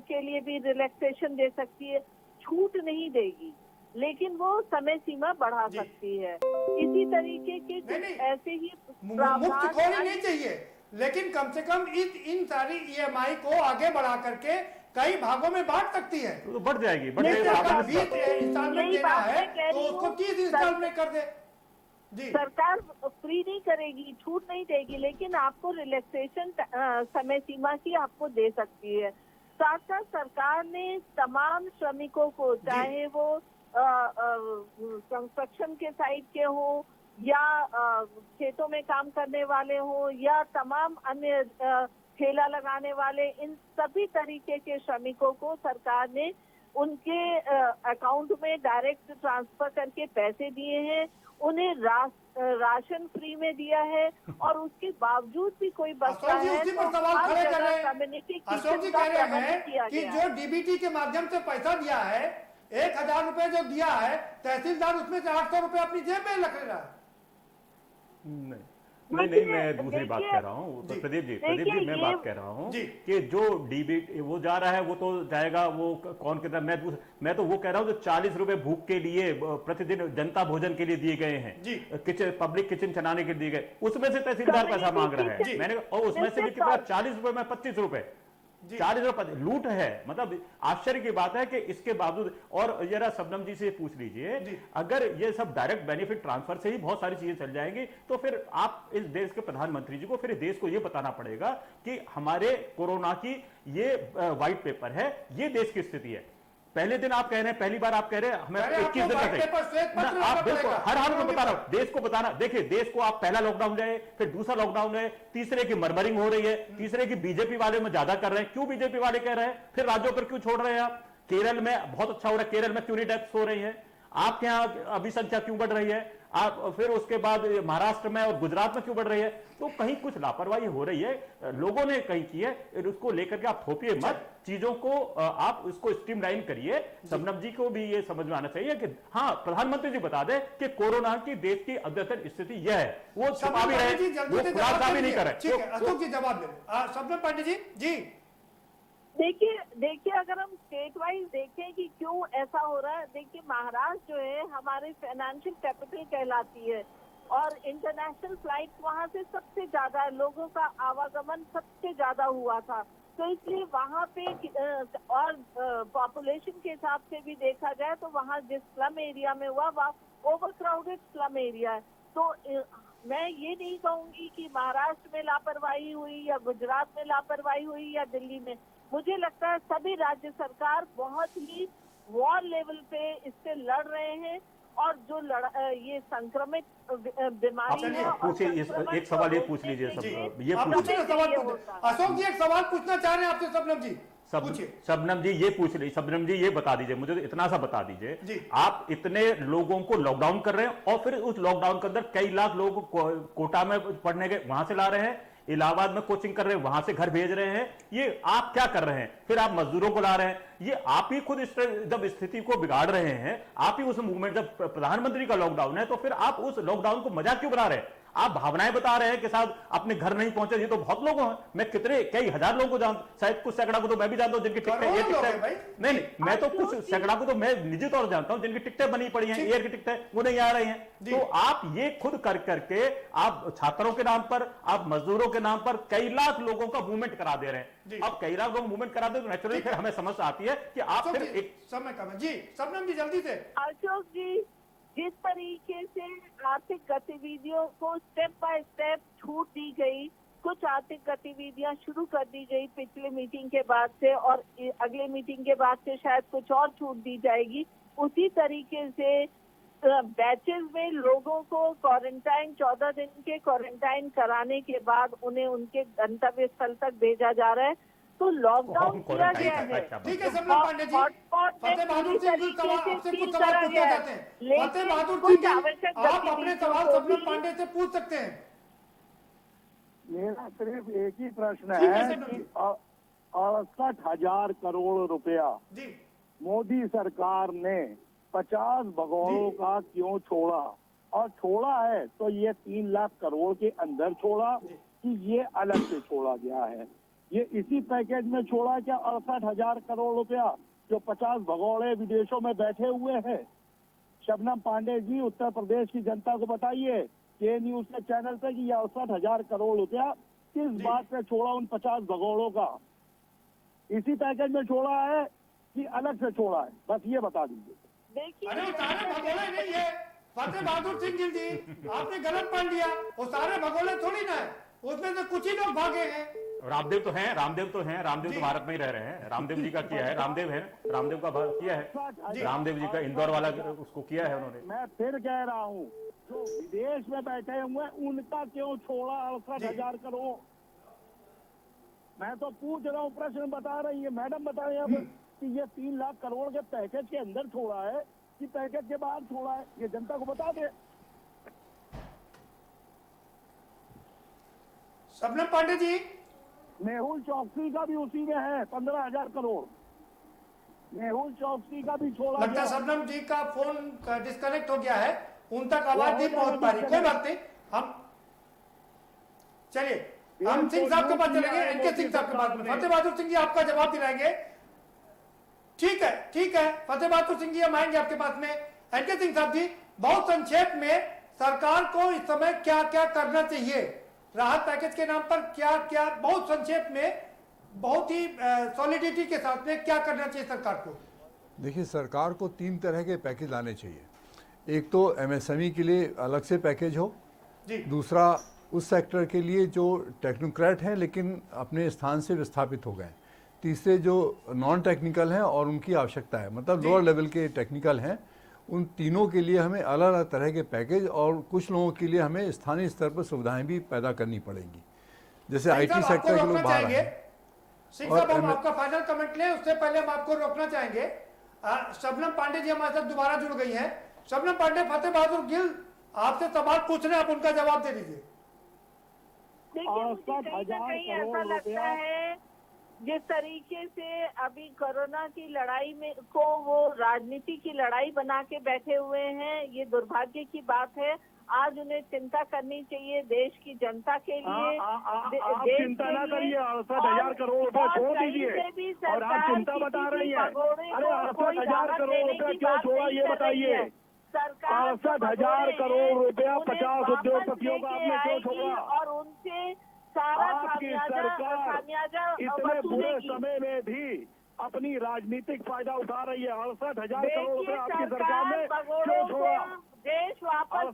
के लिए भी रिलैक्सेशन दे सकती है। छूट नहीं देगी, लेकिन वो समय सीमा बढ़ा सकती है। इसी तरीके के कुछ ऐसे ही मुफ्त खोली नहीं चाहिए, लेकिन कम से कम इन सारी EMI को आगे बढ़ा करके कई भागों में बांट सकती है। तो बढ़ जाएगी, बढ़ नहीं, जाएगी। अगर 20 इंस्टॉलमेंट देना है तो उसको 30 इंस्टॉलमेंट कर दे। जी, सरकार फ्री नहीं करेगी, छूट नहीं देगी, लेकिन आपको रिलैक्सेशन समय सीमा की आपको दे सकती है। साथ साथ सरकार ने तमाम श्रमिकों को, चाहे वो कंस्ट्रक्शन के साइड के हो या खेतों में काम करने वाले हो या तमाम अन्य ठेला लगाने वाले, इन सभी तरीके के श्रमिकों को सरकार ने उनके अकाउंट में डायरेक्ट ट्रांसफर करके पैसे दिए हैं। उन्हें राशन फ्री में दिया है, और उसके बावजूद भी कोई बचता है उसी पर सवाल खड़े कर रहे हैं। अशोक जी कह रहे हैं कि जो DBT के माध्यम से पैसा दिया है, 1000 रुपए जो दिया है, तहसीलदार उसमें से 800 रुपए अपनी जेब में रख रहा है। नहीं, मैं दूसरी बात कह रहा हूँ प्रदीप जी, मैं बात कह रहा हूँ कि जो DBT वो जा रहा है वो तो जाएगा, वो कौन कहता है, मैं तो वो कह रहा हूँ जो 40 रुपए भूख के लिए प्रतिदिन जनता भोजन के लिए दिए गए हैं, किचन पब्लिक किचन चलाने के लिए दिए गए, उसमें से तहसीलदार पैसा मांग रहा है। मैंने और उसमें से भी कितना 40 रुपए में 25 रुपए, 40 रुपए लूट है। मतलब आश्चर्य की बात है कि इसके बावजूद। और जरा सबनम जी से पूछ लीजिए, अगर ये सब डायरेक्ट बेनिफिट ट्रांसफर से ही बहुत सारी चीजें चल जाएंगी, तो फिर आप इस देश के प्रधानमंत्री जी को, फिर देश को ये बताना पड़ेगा कि हमारे कोरोना की ये व्हाइट पेपर है, ये देश की स्थिति है। पहले दिन आप कह रहे हैं, पहली बार आप कह रहे हैं हमें 21 दिन का, आप बिल्कुल हर हाल में बता रहा हूं, देश को बताना। देखिए, देश को आप पहला लॉकडाउन है, फिर दूसरा लॉकडाउन है, तीसरे की मरमरिंग हो रही है, तीसरे की बीजेपी वाले में ज्यादा कर रहे हैं। क्यों बीजेपी वाले कह रहे हैं? फिर राज्यों पर क्यों छोड़ रहे हैं आप? केरल में बहुत अच्छा हो रहा है, केरल में क्यों नहीं डेथ्स हो रही है? आपके यहाँ अभी संख्या क्यों बढ़ रही है? आप फिर उसके बाद महाराष्ट्र में और गुजरात में क्यों बढ़ रही है? तो कहीं कुछ लापरवाही हो रही है, लोगों ने कहीं की है, उसको लेकर के आप थोपिए मत, चीजों को आप इसको स्ट्रीमलाइन करिए। सबनम जी को भी ये समझ में आना चाहिए कि हाँ, प्रधानमंत्री जी बता दें कि कोरोना की देश की अद्यतन स्थिति यह है, वो छुपा भी रहे, वो खुलासा भी नहीं करे। अशोक जी जवाब दे। सबनम पांडे जी। देखिए अगर हम स्टेट वाइज देखें कि क्यों ऐसा हो रहा है, देखिए महाराष्ट्र जो है हमारे फाइनेंशियल कैपिटल कहलाती है, और इंटरनेशनल फ्लाइट वहाँ से सबसे ज्यादा लोगों का आवागमन सबसे ज्यादा हुआ था, तो इसलिए वहाँ पे और पॉपुलेशन के हिसाब से भी देखा जाए तो वहाँ जिस स्लम एरिया में हुआ वह ओवर क्राउडेड स्लम एरिया है। तो मैं ये नहीं कहूंगी कि महाराष्ट्र में लापरवाही हुई या गुजरात में लापरवाही हुई या दिल्ली में। मुझे लगता है सभी राज्य सरकार बहुत ही वॉर लेवल पे इससे लड़ रहे हैं, और जो ये संक्रमित बीमारी है। पूछिए, एक सवाल ये पूछ लीजिए, अशोक जी एक सवाल पूछना चाह रहे हैं आपसे। सबनम जी ये पूछ रही, सबनम जी ये बता दीजिए, मुझे तो इतना सा बता दीजिए, आप इतने लोगों को लॉकडाउन कर रहे हैं और फिर उस लॉकडाउन के अंदर कई लाख लोगों को कोटा में पढ़ने गए वहां से ला रहे हैं, इलाहाबाद में कोचिंग कर रहे हैं वहां से घर भेज रहे हैं, ये आप क्या कर रहे हैं? फिर आप मजदूरों को ला रहे हैं, ये आप ही खुद जब स्थिति को बिगाड़ रहे हैं, आप ही उस मूवमेंट, जब प्रधानमंत्री का लॉकडाउन है तो फिर आप उस लॉकडाउन को मजाक क्यों बना रहे हैं? आप भावनाएं बता रहे हैं कि साहब अपने घर नहीं पहुंचे, ये तो बहुत लोगों हैं, मैं कितने कई हजार लोगों को जानता, शायद कुछ सैकड़ा को तो मैं भी जानता हूं जिनकी टिकटें, ये टिकटें नहीं, मैं तो कुछ सैकड़ा को तो मैं निजी तौर से जानता हूं जिनकी टिकटें बनी पड़ी हैं, एयर की टिकटें वो नहीं आ रही हैं। तो आप ये खुद करके आप छात्रों के नाम पर, आप मजदूरों के नाम पर कई लाख लोगों का मूवमेंट करा दे रहे हैं। अब कई लाख लोग मूवमेंट करा दे तो नेचुरली फिर हमें समझ आती है कि आप फिर एक समय कम है जी। शबनम जी जल्दी से। अशोक जी, जिस तरीके से आर्थिक गतिविधियों को स्टेप बाय स्टेप छूट दी गई, कुछ आर्थिक गतिविधियां शुरू कर दी गई पिछले मीटिंग के बाद से, और अगले मीटिंग के बाद से शायद कुछ और छूट दी जाएगी, उसी तरीके से बैचेस में लोगों को क्वारंटाइन 14 दिन के क्वारंटाइन कराने के बाद उन्हें उनके गंतव्य स्थल तक भेजा जा रहा है। तो लॉकडाउन किया गया है, ठीक है शबनम पांडे जी। फतेह बहादुर सिंह आपसे कुछ सवाल पूछना चाहते हैं। फतेह बहादुर सिंह आप अपने सवाल शबनम पांडे से पूछ सकते हैं। मेरा सिर्फ एक ही प्रश्न है कि 68,000 करोड़ रुपया मोदी सरकार ने 50 भगोड़ों का क्यों छोड़ा, और छोड़ा है तो ये 3 लाख करोड़ के अंदर छोड़ा कि ये अलग से छोड़ा गया है? ये इसी पैकेज में छोड़ा क्या 68,000 करोड़ रुपया जो 50 भगोड़े विदेशों में बैठे हुए हैं? शबनम पांडे जी उत्तर प्रदेश की जनता को बताइए के न्यूज के चैनल पे कि 68,000 करोड़ रुपया किस बात पे छोड़ा उन 50 भगोड़ों का? इसी पैकेज में छोड़ा है कि अलग से छोड़ा है? बस ये बता दीजिए। अरे वो सारे भगोड़े नहीं है फतेह बहादुर सिंह गिल जी, आपने गलत पढ़ लिया। वो सारे भगोड़े थोड़ी ना है, उसमें से कुछ ही लोग भागे हैं। रामदेव तो हैं, रामदेव तो भारत में ही रह रहे हैं। रामदेव जी का किया है, रामदेव है, रामदेव का किया है, रामदेव जी का इंदौर वाला उसको किया है उन्होंने। मैं फिर कह रहा हूँ जो विदेश में बैठे हुए उनका क्यों छोड़ा 68,000 करोड़? मैं तो पूछ रहा हूँ, प्रश्न बता रही है मैडम, बता रही है कि ये 3 लाख करोड़ के पैकेज के अंदर छोड़ा है कि पैकेज के बाहर छोड़ा है, ये जनता को बता दे। शबनम पांडे जी, मेहुल चौकसी का भी उसी में है 15,000 करोड़, मेहुल चौकसी का भी छोड़ा। लगता है शबनम जी का फोन डिस्कनेक्ट हो गया है, उन तक आवाज नहीं पहुंच पा रही। कोई बात नहीं, हम चलिए हम सिंह साहब के पास चलेंगे, एनके सिंह साहब के पास में फतेह बहादुर सिंह जी आपका जवाब दिलाएंगे। ठीक है फतेह बहादुर सिंह जी हम आएंगे आपके पास में। एनके सिंह साहब जी, बहुत संक्षेप में सरकार को इस समय क्या क्या करना चाहिए, राहत पैकेज के नाम पर क्या क्या, बहुत संक्षेप में, बहुत ही सॉलिडिटी के साथ में क्या करना चाहिए सरकार को? देखिए, सरकार को 3 तरह के पैकेज लाने चाहिए। एक तो एमएसएमई के लिए अलग से पैकेज हो, दूसरा उस सेक्टर के लिए जो टेक्नोक्रेट हैं लेकिन अपने स्थान से विस्थापित हो गए, तीसरे जो नॉन टेक्निकल हैं और उनकी आवश्यकता है, मतलब लोअर लेवल के टेक्निकल हैं, उन तीनों के लिए हमें अलग अलग तरह के पैकेज, और कुछ लोगों के लिए हमें स्थानीय स्तर पर सुविधाएं भी पैदा करनी पड़ेंगी, जैसे आईटी सेक्टर के लोग बाहर हैं। सिंह साहब, हम आपका फाइनल कमेंट लें उससे पहले हम आपको रोकना चाहेंगे। शबनम पांडे जी हमारे साथ दोबारा जुड़ गई हैं। शबनम पांडे, फतेह बहादुर गिल आपसे सवाल पूछ रहे हैं, आप उनका जवाब दे दीजिए। देखिए, मुझे कहीं ना कहीं ऐसा लगता है जिस तरीके से अभी कोरोना की लड़ाई में को वो राजनीति की लड़ाई बना के बैठे हुए हैं, ये दुर्भाग्य की बात है। आज उन्हें चिंता करनी चाहिए देश की जनता के लिए। आप चिंता ना करिए, 68,000 करोड़ रुपए छोड़ दीजिए और आप चिंता बता रही है। अरे 68,000 करोड़ रुपया क्यों छोड़ा ये बताइए? 68,000 करोड़ रुपया 50 उद्योगपतियों का आपने क्यों छोड़ा? और उनसे सारा आपकी सरकार इतने बुरे समय में भी अपनी राजनीतिक फायदा उठा रही है। 68,000 करोड़ रुपए आपकी सरकार ने क्यों छोड़ा? देश वापस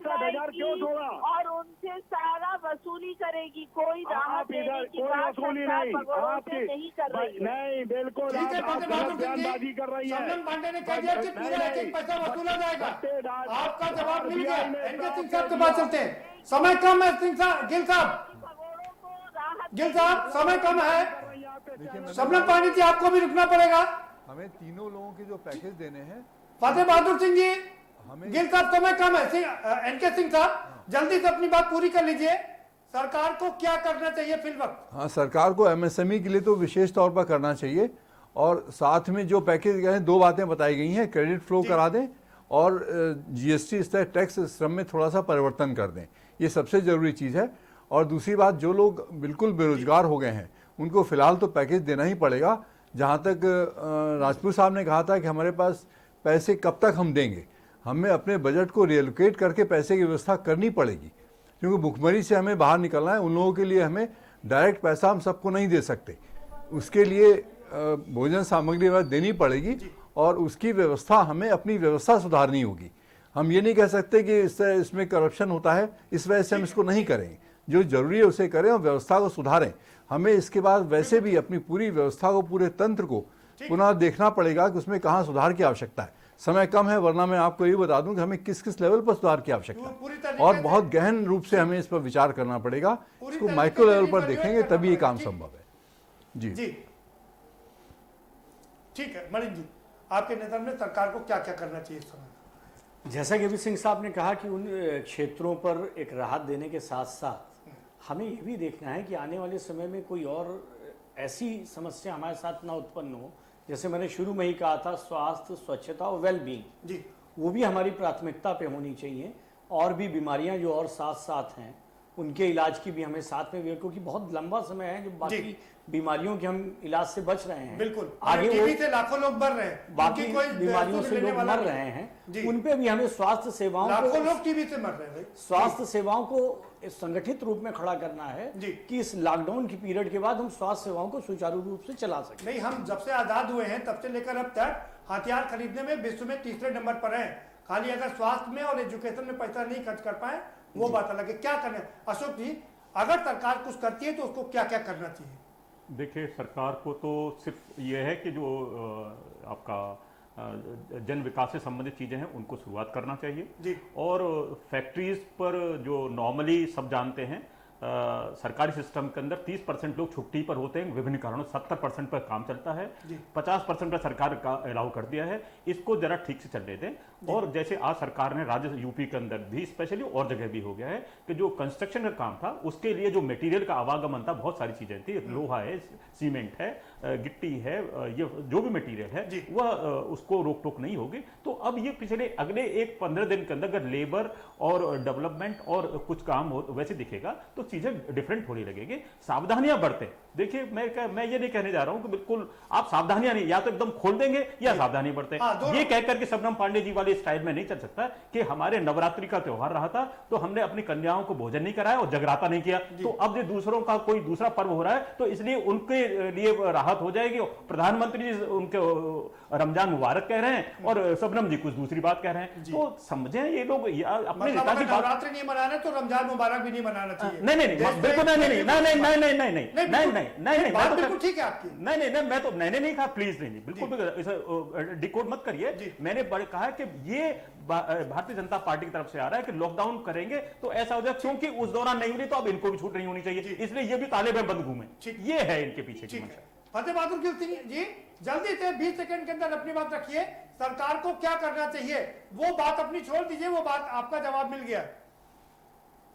क्यों छोड़ा? और उनसे सारा वसूली करेगी, कोई राहत देने की बात सरकार भगोड़ों से नहीं कर रही है। नहीं, बिल्कुल बयानबाजी कर रही है। शबनम पांडे ने कह दिया कि पूरा एक पैसा वसूला जाएगा। आपका जवाब मिल गया। एनके सिंह साहब के पास चलते हैं, समय कम है। सिंह साहब, गिल साहब समय कम है। शबनम पांडे जी आपको भी रुकना पड़ेगा। हमें तीनों लोगों के जो पैकेज देने हैं। फतेह बहादुर सिंह जी, गिल साहब समय कम है। एनके सिंह साहब जल्दी से अपनी बात पूरी कर लीजिए। सरकार को क्या करना चाहिए फिल वक्त? हाँ, सरकार को एमएसएमई के लिए तो विशेष तौर पर करना चाहिए, और साथ में जो पैकेज गए हैं 2 बातें बताई गई हैं, क्रेडिट फ्लो करा दें और जीएसटी स्तर टैक्स श्रम में थोड़ा सा परिवर्तन कर दें। ये सबसे ज़रूरी चीज़ है। और दूसरी बात, जो लोग बिल्कुल बेरोजगार हो गए हैं उनको फ़िलहाल तो पैकेज देना ही पड़ेगा। जहाँ तक राजपूत साहब ने कहा था कि हमारे पास पैसे कब तक हम देंगे, हमें अपने बजट को रिएलोकेट करके पैसे की व्यवस्था करनी पड़ेगी, क्योंकि भुखमरी से हमें बाहर निकलना है। उन लोगों के लिए हमें डायरेक्ट पैसा हम सबको नहीं दे सकते, उसके लिए भोजन सामग्री वगैरह देनी पड़ेगी और उसकी व्यवस्था हमें अपनी व्यवस्था सुधारनी होगी। हम ये नहीं कह सकते कि इसमें करप्शन होता है, इस वजह से हम इसको नहीं करेंगे। जो जरूरी है उसे करें और व्यवस्था को सुधारें। हमें इसके बाद वैसे भी अपनी पूरी व्यवस्था को, पूरे तंत्र को पुनः देखना पड़ेगा कि उसमें कहाँ सुधार की आवश्यकता है। समय कम है, वरना मैं आपको ये बता दूं कि हमें किस किस लेवल पर सुधार की आवश्यकता है और बहुत गहन रूप से हमें इस पर विचार करना पड़ेगा। इसको माइक्रो लेवल पर देखेंगे तभी ये काम संभव है। जी जी, ठीक है। मलिक जी, आपके नजर में सरकार को क्या क्या करना चाहिए इस समय? जैसा कि अभी सिंह साहब ने कहा कि उन क्षेत्रों पर एक राहत देने के साथ साथ हमें ये भी देखना है कि आने वाले समय में कोई और ऐसी समस्या हमारे साथ ना उत्पन्न हो। जैसे मैंने शुरू में ही कहा था, स्वास्थ्य, स्वच्छता और वेलबींग जी, वो भी हमारी प्राथमिकता पे होनी चाहिए। और भी बीमारियां जो और साथ साथ हैं उनके इलाज की भी हमें साथ में, क्योंकि बहुत लंबा समय है जो बाकी बीमारियों के हम इलाज से बच रहे हैं। बिल्कुल, आगे टीबी से लाखों लोग मर रहे हैं, बाकी कोई बीमारियों से लोग मर रहे हैं, उन पे भी हमें स्वास्थ्य सेवाओं लाखों लोग टीबी से मर रहे हैं। स्वास्थ्य सेवाओं को संगठित रूप में खड़ा करना है कि इस लॉकडाउन की पीरियड के बाद हम स्वास्थ्य सेवाओं को सुचारू रूप से चला सकें। नहीं, हम जब से आजाद हुए हैं तब से लेकर अब तक हथियार खरीदने में विश्व में तीसरे नंबर पर हैं। खाली अगर स्वास्थ्य में और एजुकेशन में पैसा नहीं खर्च कर पाए वो बात अलग है। क्या करना है अशोक जी, अगर सरकार कुछ करती है तो उसको क्या क्या करना चाहिए? देखिए, सरकार को तो सिर्फ ये है कि जो आपका जन विकास से संबंधित चीज़ें हैं उनको शुरुआत करना चाहिए जी। और फैक्ट्रीज पर जो नॉर्मली सब जानते हैं सरकारी सिस्टम के अंदर 30% लोग छुट्टी पर होते हैं विभिन्न कारणों, 70% पर काम चलता है, 50% पर सरकार का अलाउ कर दिया है। इसको जरा ठीक से चलने दें। और जैसे आज सरकार ने राज्य यूपी के अंदर भी स्पेशली और जगह भी हो गया है कि जो कंस्ट्रक्शन का काम था उसके लिए जो मटेरियल का आवागमन था, बहुत सारी चीजें थी, लोहा है, सीमेंट है, गिट्टी है, ये जो भी मटेरियल है वह उसको रोक टोक नहीं होगी। तो अब ये पिछले अगले 1-15 दिन के अंदर अगर लेबर और डेवलपमेंट और कुछ काम हो वैसे दिखेगा तो चीजें डिफरेंट होने लगेगी। सावधानियां बरतें। देखिए, मैं ये नहीं कहने जा रहा हूं कि बिल्कुल आप सावधानियां नहीं, या तो एकदम खोल देंगे या सावधानी बरतें। ये कहकर के शबनम पांडे जी वाले स्टाइल में नहीं चल सकता कि हमारे नवरात्रि का त्योहार रहा था तो हमने अपनी कन्याओं को भोजन नहीं कराया और जगराता नहीं किया, तो अब जो दूसरों का कोई दूसरा पर्व हो रहा है तो इसलिए उनके लिए राहत हो जाएगी। प्रधानमंत्री जी उनके रमजान मुबारक कह रहे हैं और शबनम जी कुछ दूसरी बात कह रहे हैं। तो समझे ये लोग अपने नेता की नवरात्रि नहीं मनाना तो रमजान मुबारक भी नहीं मनाना चाहिए। नहीं, बिल्कुल नहीं, बात बिल्कुल ठीक है आपकी। नहीं, मैं तो नहीं कहा, प्लीज नहीं, बिल्कुल डिकोड मत करिए। मैंने कहा कि ये भारतीय जनता पार्टी की तरफ से आ रहा है कि लॉकडाउन करेंगे तो ऐसा हो जाए, क्योंकि उस दौरान नहीं हुई तो अब इनको भी छूट नहीं होनी चाहिए, इसलिए ये भी ताले में बंद घूमे। ये है इनके पीछे की मंशा। फतेह बहादुर सिंह जी, जल्दी से 20 सेकंड के अंदर अपनी बात रखिए। सरकार को क्या करना चाहिए? वो बात अपनी छोड़ दीजिए, वो बात आपका जवाब मिल गया।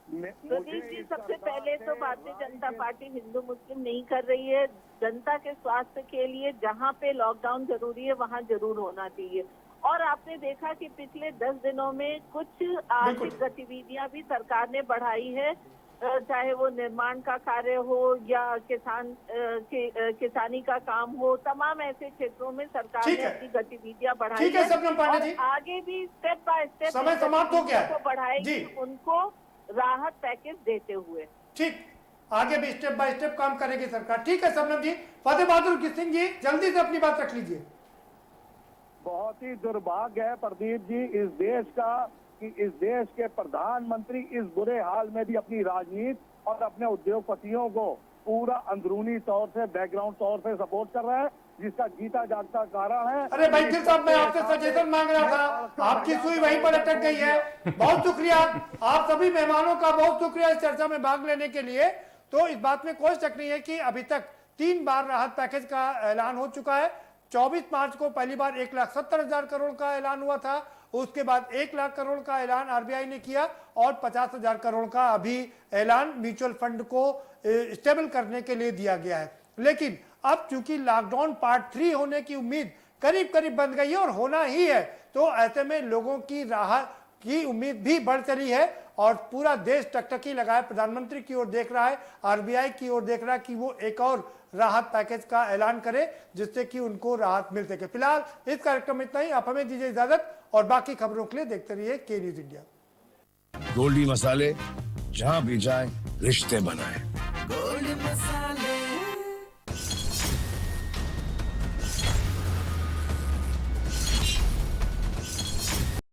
प्रदीप जी, सबसे पहले तो भारतीय जनता पार्टी हिंदू मुस्लिम नहीं कर रही है। जनता के स्वास्थ्य के लिए जहाँ पे लॉकडाउन जरूरी है वहाँ जरूर होना चाहिए। और आपने देखा कि पिछले 10 दिनों में कुछ आर्थिक गतिविधियां भी सरकार ने बढ़ाई है, चाहे वो निर्माण का कार्य हो या किसानी का काम हो। तमाम ऐसे क्षेत्रों में सरकार ने अपनी गतिविधियां बढ़ाई है और आगे भी स्टेप बाय स्टेप समय समाप्त हो गया बढ़ाएगी, उनको राहत पैकेज देते हुए। ठीक, आगे भी स्टेप बाय स्टेप काम करेगी सरकार। ठीक है शबनम जी। फतेह बहादुर सिंह जी, जल्दी से अपनी बात रख लीजिए। बहुत ही दुर्भाग्य है प्रदीप जी इस देश का कि इस देश के प्रधानमंत्री इस बुरे हाल में भी अपनी राजनीति और अपने उद्योगपतियों को पूरा अंदरूनी तौर से, बैकग्राउंड तौर से सपोर्ट कर रहा है, जिसका जीता जागता कारण है। अरे भाई फिर साहब, मैं आपसे सजेशन मांग रहा था, आपकी सुई वहीं पर अटक गई है। बहुत शुक्रिया आप सभी मेहमानों का, बहुत शुक्रिया इस चर्चा में भाग लेने के लिए। तो इस बात में कोई शक नहीं है कि अभी तक 3 बार राहत पैकेज का ऐलान हो चुका है। 24 मार्च को पहली बार 1,70,000 करोड़ का ऐलान हुआ था, उसके बाद 1 लाख करोड़ का ऐलान आरबीआई ने किया और 50,000 करोड़ का अभी ऐलान म्यूचुअल फंड को स्टेबल करने के लिए दिया गया है। लेकिन अब चूंकि लॉकडाउन पार्ट 3 होने की उम्मीद करीब करीब बन गई है और होना ही है, तो ऐसे में लोगों की राहत की उम्मीद भी बढ़ चली है और पूरा देश टकटकी लगाए प्रधानमंत्री की ओर देख रहा है, आरबीआई की ओर देख रहा है कि वो एक और राहत पैकेज का ऐलान करे जिससे कि उनको राहत मिल सके। फिलहाल इस कार्यक्रम में इतना ही, आप हमें दीजिए इजाजत और बाकी खबरों के लिए देखते रहिए के न्यूज इंडिया। गोल्डी मसाले जहाँ भी जाए रिश्ते बनाए। गोल्ड मसाले।